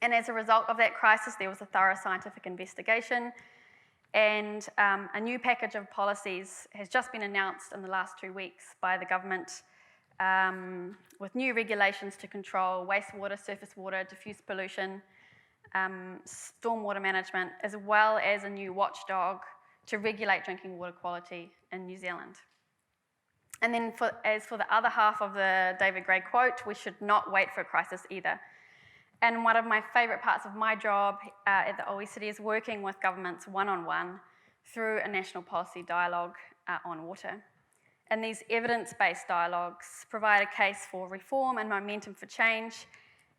And as a result of that crisis, there was a thorough scientific investigation, and a new package of policies has just been announced in the last 2 weeks by the government, with new regulations to control wastewater, surface water, diffuse pollution, stormwater management, as well as a new watchdog to regulate drinking water quality in New Zealand. And then as for the other half of the David Gray quote, we should not wait for a crisis either. And one of my favourite parts of my job at the OECD is working with governments one-on-one through a national policy dialogue on water. And these evidence-based dialogues provide a case for reform and momentum for change,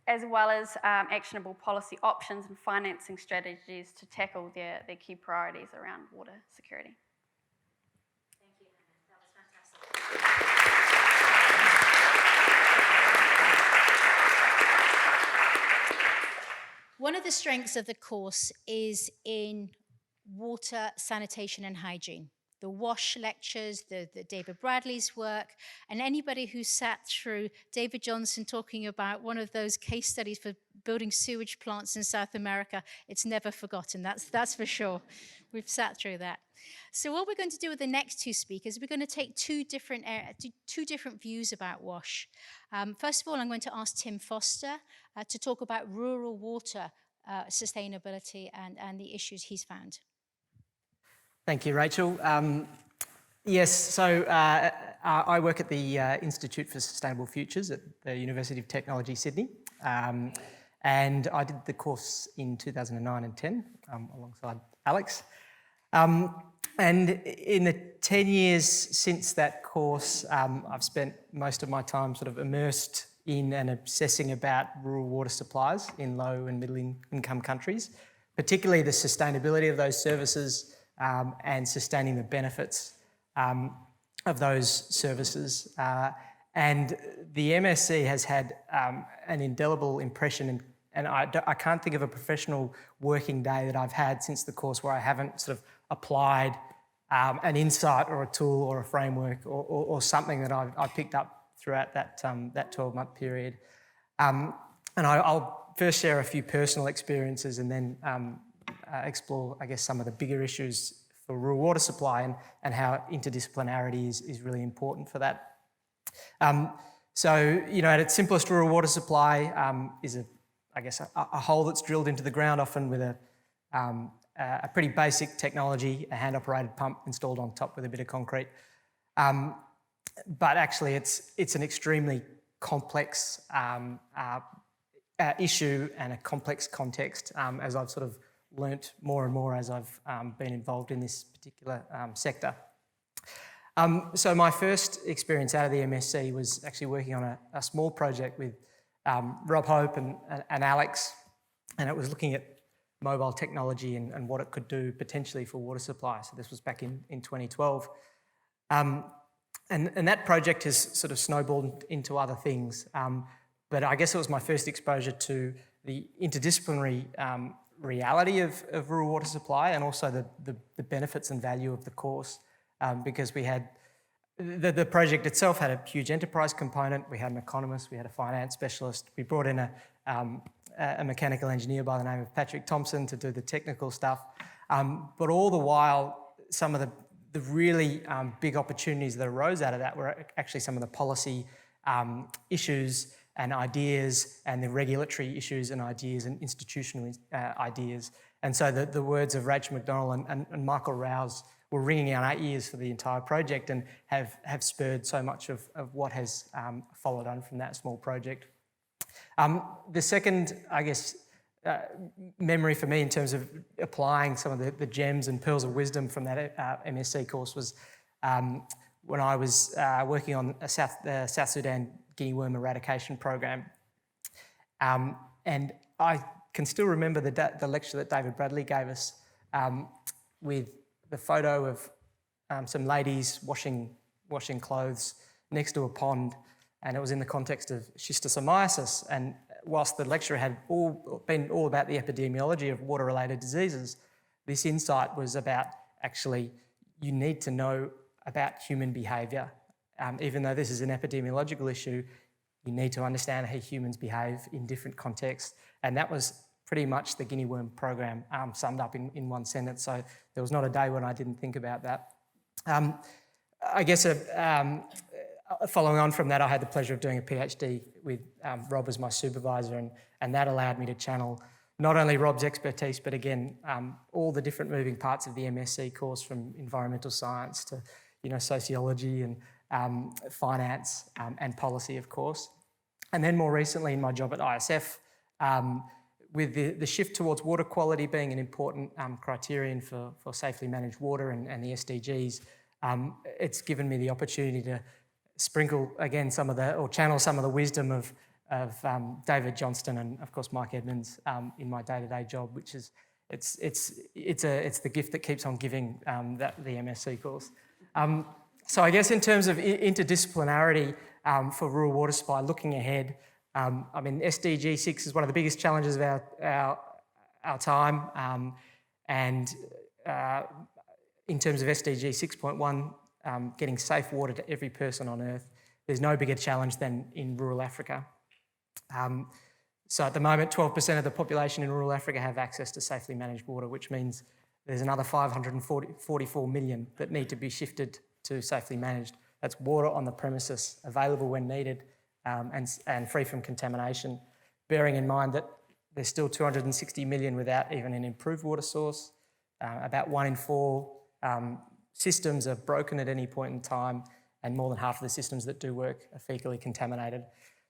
as well as actionable policy options and financing strategies to tackle their key priorities around water security.
Thank you, Hannah. That was fantastic. One of the strengths of the course is in water, sanitation and hygiene. The WASH lectures, the David Bradley's work, and anybody who sat through David Johnson talking about one of those case studies for building sewage plants in South America, it's never forgotten, that's for sure. We've sat through that. So what we're going to do with the next 2 speakers, we're going to take two different views about WASH. First of all, I'm going to ask Tim Foster to talk about rural water sustainability and the issues he's found.
Thank you, Rachel. Yes, so I work at the Institute for Sustainable Futures at the University of Technology, Sydney. And I did the course in 2009 and 10 alongside Alex. And in the 10 years since that course, I've spent most of my time sort of immersed in and obsessing about rural water supplies in low and middle income countries, particularly the sustainability of those services and sustaining the benefits of those services. And the MSc has had an indelible impression, and I can't think of a professional working day that I've had since the course where I haven't sort of applied an insight or a tool or a framework or something that I picked up throughout that 12-month period. And I'll first share a few personal experiences and then explore, I guess, some of the bigger issues for rural water supply and how interdisciplinarity is really important for that. So, you know, at its simplest, rural water supply is a hole that's drilled into the ground, often with a pretty basic technology, a hand-operated pump installed on top with a bit of concrete. But actually, it's an extremely complex issue and a complex context, as I've sort of learnt more and more as I've been involved in this particular sector. So my first experience out of the MSc was actually working on a small project with Rob, Hope and Alex, and it was looking at mobile technology and what it could do potentially for water supply. So this was back in 2012. And that project has sort of snowballed into other things. But I guess it was my first exposure to the interdisciplinary reality of rural water supply and also the benefits and value of the course. Because we had, the project itself had a huge enterprise component. We had an economist, we had a finance specialist. We brought in a mechanical engineer by the name of Patrick Thompson to do the technical stuff. But all the while, some of the really big opportunities that arose out of that were actually some of the policy issues and ideas and the regulatory issues and ideas and institutional ideas. And so the words of Rachel McDonnell and Michael Rouse were ringing in our ears for the entire project and have spurred so much of what has followed on from that small project. The second, I guess, memory for me in terms of applying some of the gems and pearls of wisdom from that MSc course was when I was working on the South Sudan guinea worm eradication program. And I can still remember the lecture that David Bradley gave us with the photo of some ladies washing clothes next to a pond, and it was in the context of schistosomiasis. And whilst the lecture had been all about the epidemiology of water-related diseases, this insight was about actually you need to know about human behaviour. Even though this is an epidemiological issue, you need to understand how humans behave in different contexts. And that was pretty much the guinea worm program summed up in one sentence. So there was not a day when I didn't think about that. I guess following on from that, I had the pleasure of doing a PhD with Rob as my supervisor, and that allowed me to channel not only Rob's expertise, but again, all the different moving parts of the MSc course, from environmental science to sociology and finance and policy, of course. And then more recently in my job at ISF, with the shift towards water quality being an important criterion for safely managed water and the SDGs, it's given me the opportunity to sprinkle again channel some of the wisdom of David Johnston and of course Mike Edmonds in my day-to-day job, which is it's the gift that keeps on giving, the MSc course. So I guess in terms of interdisciplinarity for rural water supply, looking ahead, I mean, SDG 6 is one of the biggest challenges of our time, and in terms of SDG 6.1, getting safe water to every person on Earth, there's no bigger challenge than in rural Africa. So at the moment, 12% of the population in rural Africa have access to safely managed water, which means there's another 544 million that need to be shifted to safely managed. That's water on the premises, available when needed, and free from contamination, bearing in mind that there's still 260 million without even an improved water source. About 1 in 4 systems are broken at any point in time, and more than half of the systems that do work are fecally contaminated.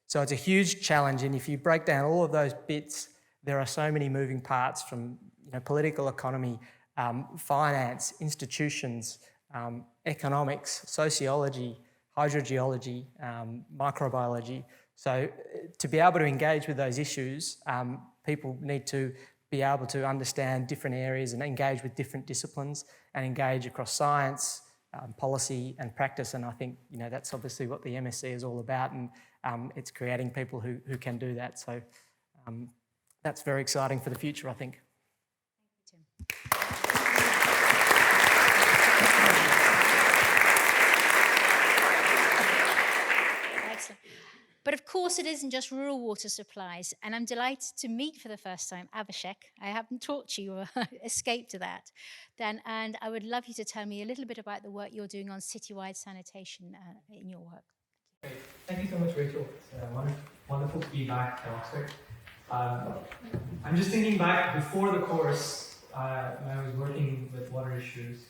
So it's a huge challenge, and if you break down all of those bits, there are so many moving parts, from political economy, finance, institutions, economics, sociology, hydrogeology, microbiology. So to be able to engage with those issues, people need to be able to understand different areas and engage with different disciplines and engage across science, policy and practice. And I think, you know, that's obviously what the MSc is all about, and it's creating people who can do that. So that's very exciting for the future, I think.
Thank you, Tim. Excellent. But of course, it isn't just rural water supplies, and I'm delighted to meet for the first time Abhishek. I haven't talked to you or escaped to that. And I would love you to tell me a little bit about the work you're doing on citywide sanitation in your work.
Great. Thank you so much, Rachel. It's wonderful to be back at Oxford. I'm just thinking back before the course, when I was working with water issues,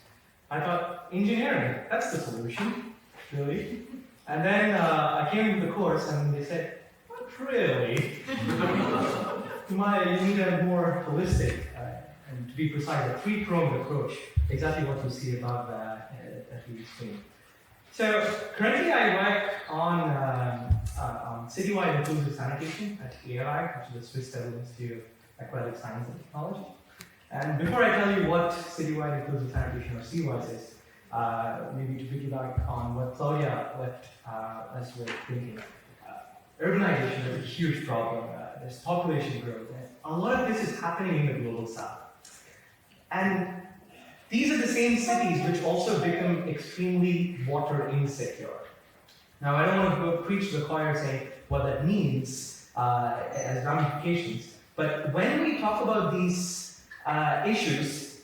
I thought engineering, that's the solution, really. And then I came to the course and they said, not really. You need a more holistic, and to be precise, a three-pronged approach, exactly what you see above that you screen. So currently I work on citywide inclusive sanitation at ALI, which is the Swiss Federal Institute of Aquatic Science and Technology. And before I tell you what citywide inclusive sanitation, or CWISE, is, maybe to piggyback on what Claudia left us with thinking. Urbanization is a huge problem. There's population growth. And a lot of this is happening in the global south. And these are the same cities which also become extremely water insecure. Now, I don't want to go preach to the choir saying what that means as ramifications, but when we talk about these issues,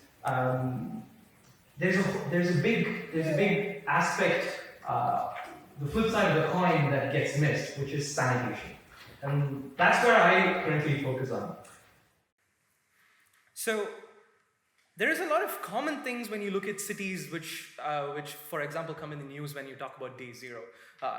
there's a big aspect, the flip side of the coin that gets missed, which is sanitation. And that's where I currently focus on.
So there is a lot of common things when you look at cities which for example, come in the news when you talk about day zero.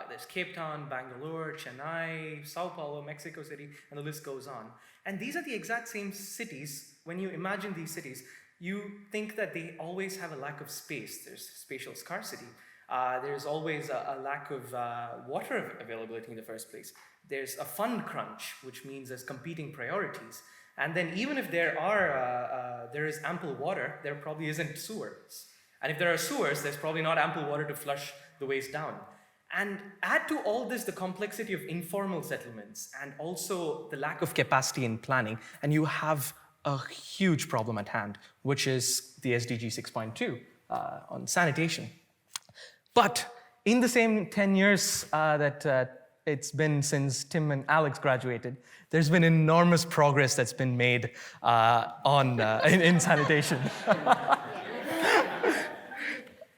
There's Cape Town, Bangalore, Chennai, Sao Paulo, Mexico City, and the list goes on. And these are the exact same cities. When you imagine these cities, you think that they always have a lack of space. There's spatial scarcity. There's always a lack of water availability in the first place. There's a fund crunch, which means there's competing priorities. And then even if there is ample water, there probably isn't sewers. And if there are sewers, there's probably not ample water to flush the waste down. And add to all this the complexity of informal settlements and also the lack of capacity in planning, and you have a huge problem at hand, which is the SDG 6.2 on sanitation. But in the same 10 years that it's been since Tim and Alex graduated, there's been enormous progress that's been made in sanitation.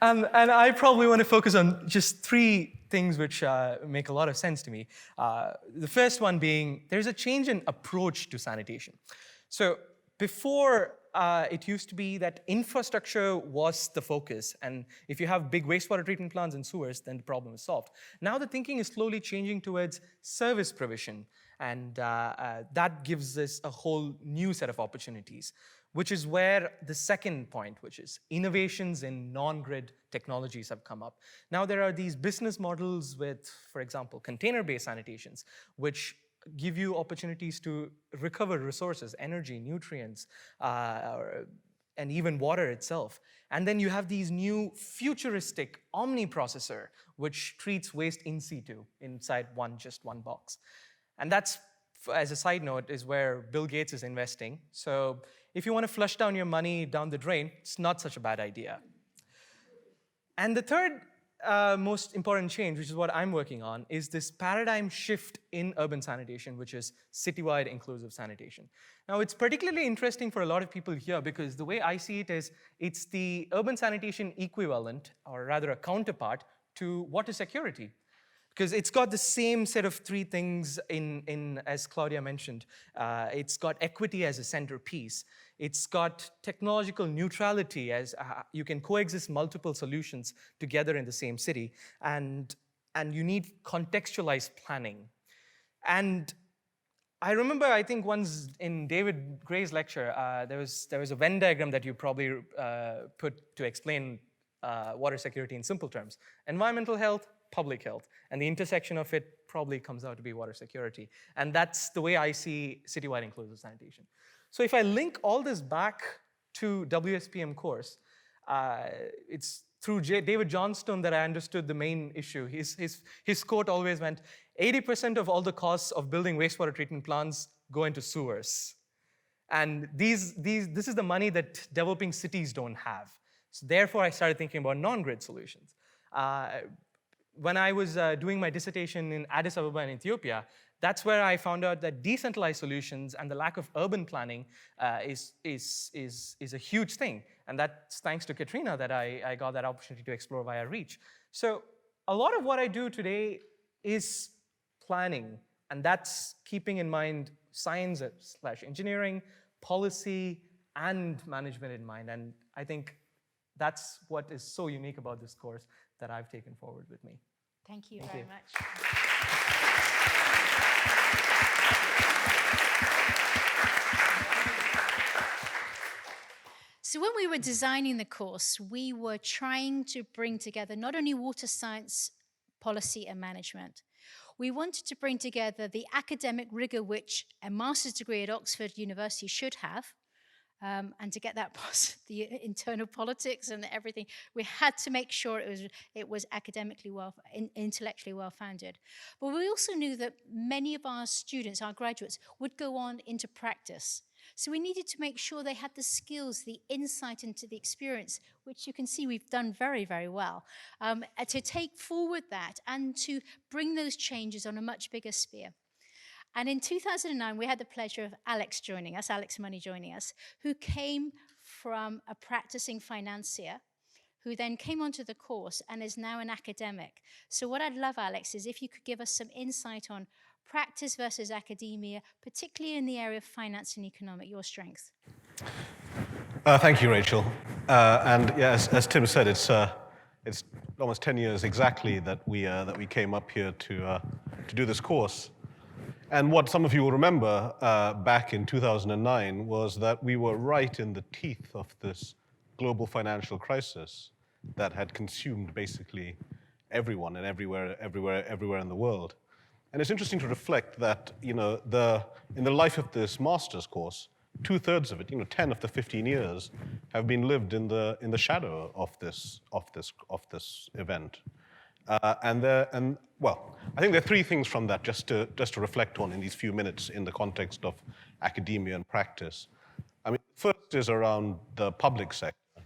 And I probably want to focus on just three things which make a lot of sense to me. The first one being, there's a change in approach to sanitation. So before, it used to be that infrastructure was the focus, and if you have big wastewater treatment plants and sewers, then the problem is solved. Now the thinking is slowly changing towards service provision, and that gives us a whole new set of opportunities, which is where the second point, which is innovations in non-grid technologies, have come up. Now there are these business models with, for example, container-based sanitations, which give you opportunities to recover resources, energy, nutrients, and even water itself. And then you have these new futuristic omni-processor, which treats waste in situ, inside just one box. And that's, as a side note, is where Bill Gates is investing. So if you want to flush down your money down the drain, it's not such a bad idea. And the third most important change, which is what I'm working on, is this paradigm shift in urban sanitation, which is citywide inclusive sanitation. Now, it's particularly interesting for a lot of people here because the way I see it is, it's the urban sanitation equivalent, or rather a counterpart, to water security. Because it's got the same set of three things as Claudia mentioned. It's got equity as a centerpiece. It's got technological neutrality, as you can coexist multiple solutions together in the same city. And you need contextualized planning. And I remember, I think once in David Gray's lecture, there was a Venn diagram that you probably put to explain water security in simple terms. Environmental health, public health, and the intersection of it probably comes out to be water security. And that's the way I see citywide inclusive sanitation. So if I link all this back to WSPM course, it's through David Johnstone that I understood the main issue. His quote always went, 80% of all the costs of building wastewater treatment plants go into sewers. And this is the money that developing cities don't have. So therefore, I started thinking about non-grid solutions. When I was doing my dissertation in Addis Ababa in Ethiopia, that's where I found out that decentralized solutions and the lack of urban planning is a huge thing. And that's thanks to Katrina that I got that opportunity to explore via REACH. So a lot of what I do today is planning, and that's keeping in mind science/engineering, policy, and management in mind. And I think that's what is so unique about this course that I've taken forward with me.
Thank you very much. So when we were designing the course, we were trying to bring together not only water science policy and management, we wanted to bring together the academic rigor which a master's degree at Oxford University should have, and to get that past the internal politics and everything, we had to make sure it was academically intellectually well-founded. But we also knew that many of our students, our graduates, would go on into practice. So we needed to make sure they had the skills, the insight into the experience, which you can see we've done very, very well, to take forward that and to bring those changes on a much bigger sphere. And in 2009, we had the pleasure of Alex Money joining us, who came from a practicing financier, who then came onto the course and is now an academic. So what I'd love, Alex, is if you could give us some insight on practice versus academia, particularly in the area of finance and economic, your strengths.
Thank you, Rachel. And yeah, as Tim said, it's almost 10 years exactly that we came up here to do this course. And what some of you will remember back in 2009 was that we were right in the teeth of this global financial crisis that had consumed basically everyone and everywhere in the world. And it's interesting to reflect that, in the life of this master's course, 2/3 of it, 10 of the 15 years, have been lived in the shadow of this event. Well, I think there are three things from that just to reflect on in these few minutes in the context of academia and practice. I mean, first is around the public sector,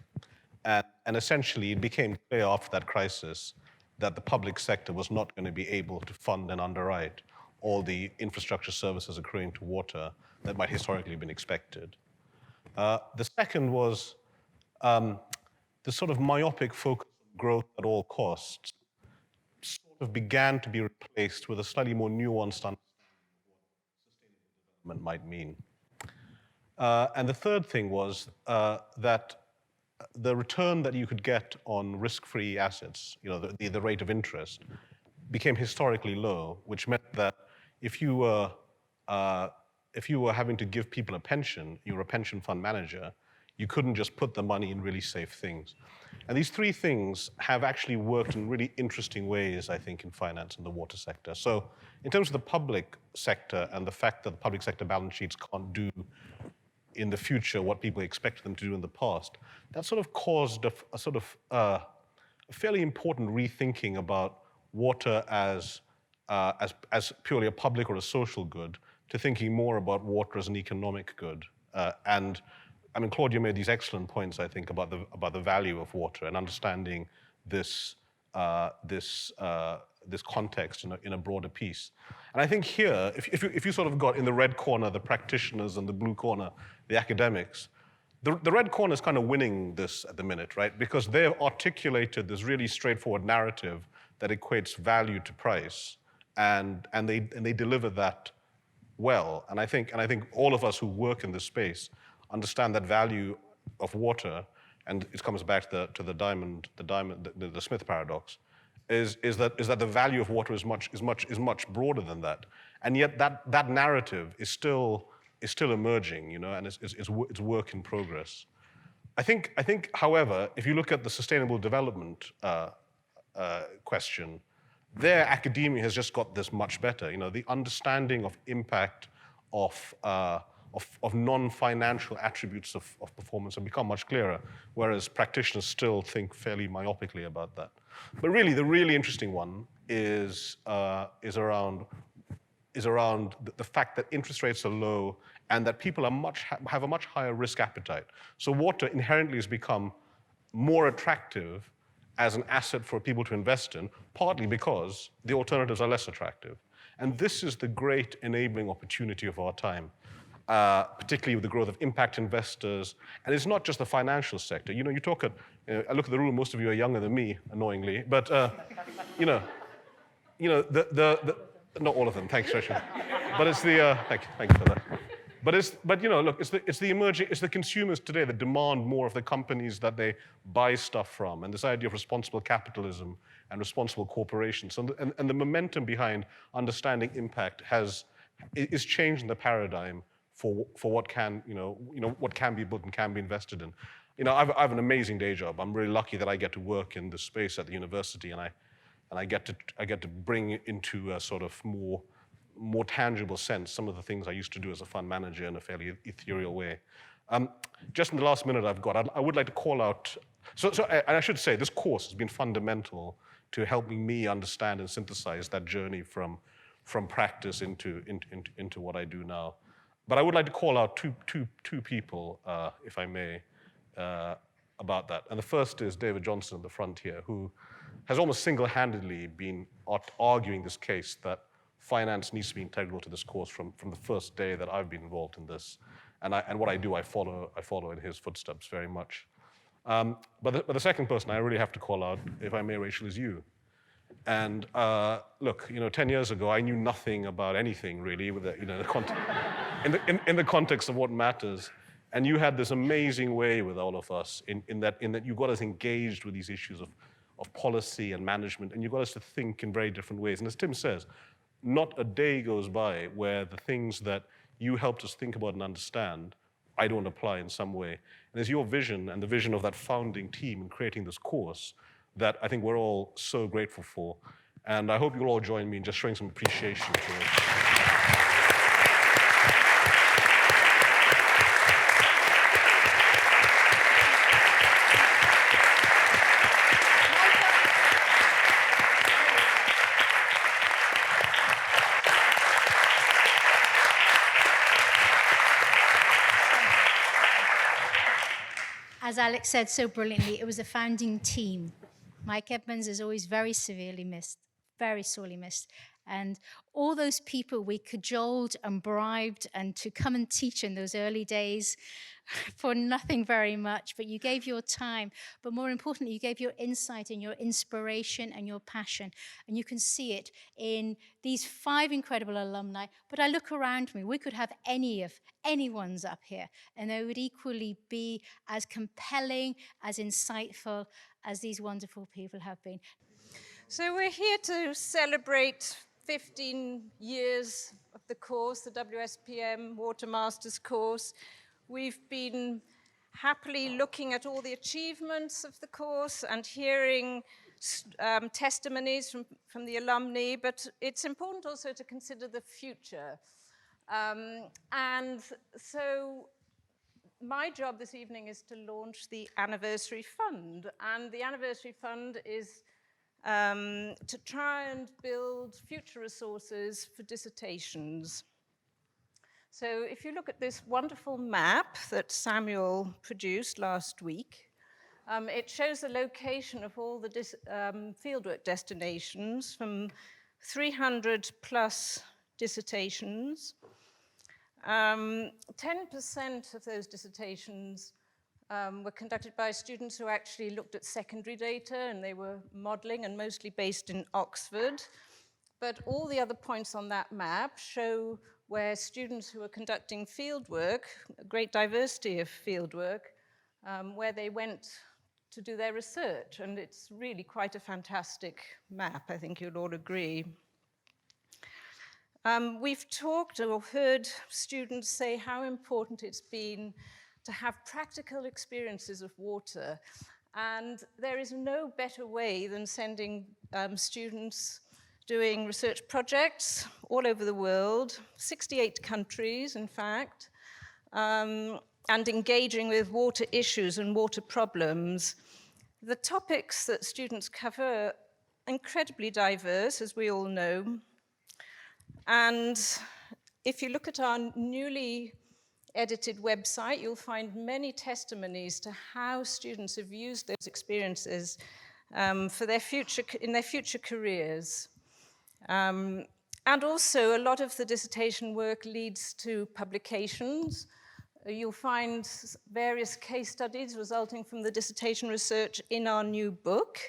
and essentially it became clear after that crisis that the public sector was not going to be able to fund and underwrite all the infrastructure services accruing to water that might historically have been expected. The second was the sort of myopic focus on growth at all costs sort of began to be replaced with a slightly more nuanced understanding of what sustainable development might mean. And the third thing was that the return that you could get on risk-free assets, the rate of interest, became historically low, which meant that if you were having to give people a pension, you were a pension fund manager, you couldn't just put the money in really safe things. And these three things have actually worked in really interesting ways, I think, in finance and the water sector. So in terms of the public sector and the fact that the public sector balance sheets can't do in the future what people expected them to do in the past, that sort of caused a fairly important rethinking about water as purely a public or a social good, to thinking more about water as an economic good. And I mean, Claudia made these excellent points, I think, about the value of water and understanding this context in a broader piece. And I think here, if you sort of got in the red corner the practitioners and the blue corner the academics, the red corner is kind of winning this at the minute, right? Because they've articulated this really straightforward narrative that equates value to price, and they deliver that well. And I think all of us who work in this space understand that value of water, and it comes back to the Smith paradox, is that the value of water is much broader than that. And yet that narrative is still emerging, and it's work in progress. I think, however, if you look at the sustainable development question, there academia has just got this much better. The understanding of impact of non-financial attributes of performance have become much clearer, whereas practitioners still think fairly myopically about that. But really, the really interesting one is around the fact that interest rates are low and that people have a much higher risk appetite. So water inherently has become more attractive as an asset for people to invest in, partly because the alternatives are less attractive. And this is the great enabling opportunity of our time, particularly with the growth of impact investors. And it's not just the financial sector. You talk at, I look at the room, most of you are younger than me, annoyingly, but not all of them, thanks, Rachel. But it's the, thank you for that. But look, it's the consumers today that demand more of the companies that they buy stuff from, and this idea of responsible capitalism and responsible corporations, and the momentum behind understanding impact is changing the paradigm for what can what can be built and can be invested in. I have an amazing day job. I'm really lucky that I get to work in this space at the university, and I get to bring it into a sort of more tangible sense some of the things I used to do as a fund manager in a fairly ethereal way. Just in the last minute I've got, I would like to call out, and I should say this course has been fundamental to helping me understand and synthesize that journey from practice into what I do now. But I would like to call out two people, if I may, about that. And the first is David Johnson in the front here, who has almost single-handedly been arguing this case that finance needs to be integral to this course from the first day that I've been involved in this. And what I do, I follow in his footsteps very much. But the second person I really have to call out, if I may, Rachel, is you. And look, 10 years ago, I knew nothing about anything really, with in the context of what matters. And you had this amazing way with all of us in that you got us engaged with these issues of policy and management, and you got us to think in very different ways. And as Tim says, not a day goes by where the things that you helped us think about and understand, I don't apply in some way. And it's your vision and the vision of that founding team in creating this course that I think we're all so grateful for. And I hope you'll all join me in just showing some appreciation to it.
As Alex said so brilliantly, it was a founding team. Mike Edmonds is always very severely missed, very sorely missed. And all those people we cajoled and bribed and to come and teach in those early days for nothing very much, but you gave your time. But more importantly, you gave your insight and your inspiration and your passion. And you can see it in these 5 incredible alumni. But I look around me, we could have anyone's up here, and they would equally be as compelling, as insightful as these wonderful people have been.
So we're here to celebrate 15 years of the course, the WSPM Water Masters course. We've been happily looking at all the achievements of the course and hearing testimonies from the alumni, but it's important also to consider the future. And so my job this evening is to launch the Anniversary Fund, and the Anniversary Fund is to try and build future resources for dissertations. So if you look at this wonderful map that Samuel produced last week, it shows the location of all the fieldwork destinations from 300 plus dissertations. 10% of those dissertations were conducted by students who actually looked at secondary data, and they were modeling and mostly based in Oxford. But all the other points on that map show where students who are conducting fieldwork, a great diversity of fieldwork, where they went to do their research. And it's really quite a fantastic map, I think you'll all agree. We've talked or heard students say how important it's been to have practical experiences of water. And there is no better way than sending students doing research projects all over the world, 68 countries, in fact, and engaging with water issues and water problems. The topics that students cover are incredibly diverse, as we all know. And if you look at our newly edited website, you'll find many testimonies to how students have used those experiences for their in their future careers. And also, a lot of the dissertation work leads to publications. You'll find various case studies resulting from the dissertation research in our new book.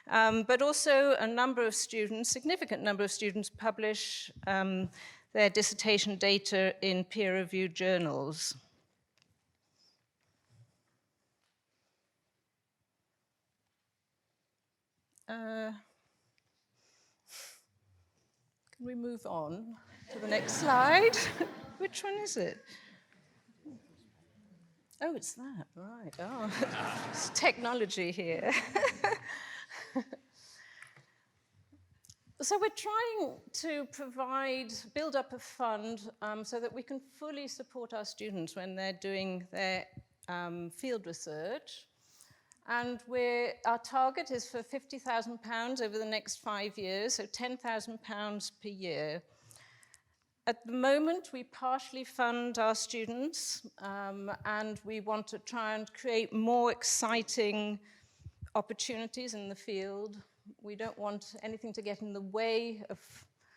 But also a number of students, significant number of students, publish their dissertation data in peer-reviewed journals. Can we move on to the next slide? Which one is it? Oh, it's that, right. Oh, it's technology here. So we're trying to build up a fund so that we can fully support our students when they're doing their field research. And our target is for £50,000 over the next 5 years, so £10,000 per year. At the moment, we partially fund our students, and we want to try and create more exciting opportunities in the field. We don't want anything to get in the way of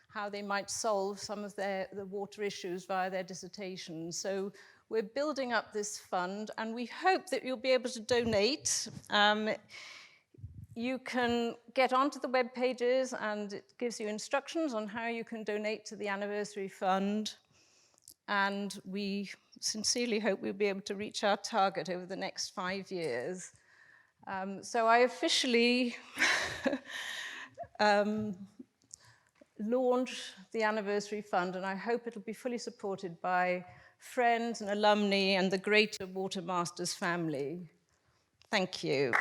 how they might solve some of the water issues via their dissertations. So we're building up this fund, and we hope that you'll be able to donate. You can get onto the web pages, and it gives you instructions on how you can donate to the anniversary fund. And we sincerely hope we'll be able to reach our target over the next 5 years. So I officially launch the anniversary fund, and I hope it'll be fully supported by friends and alumni and the greater Water Masters family. Thank you.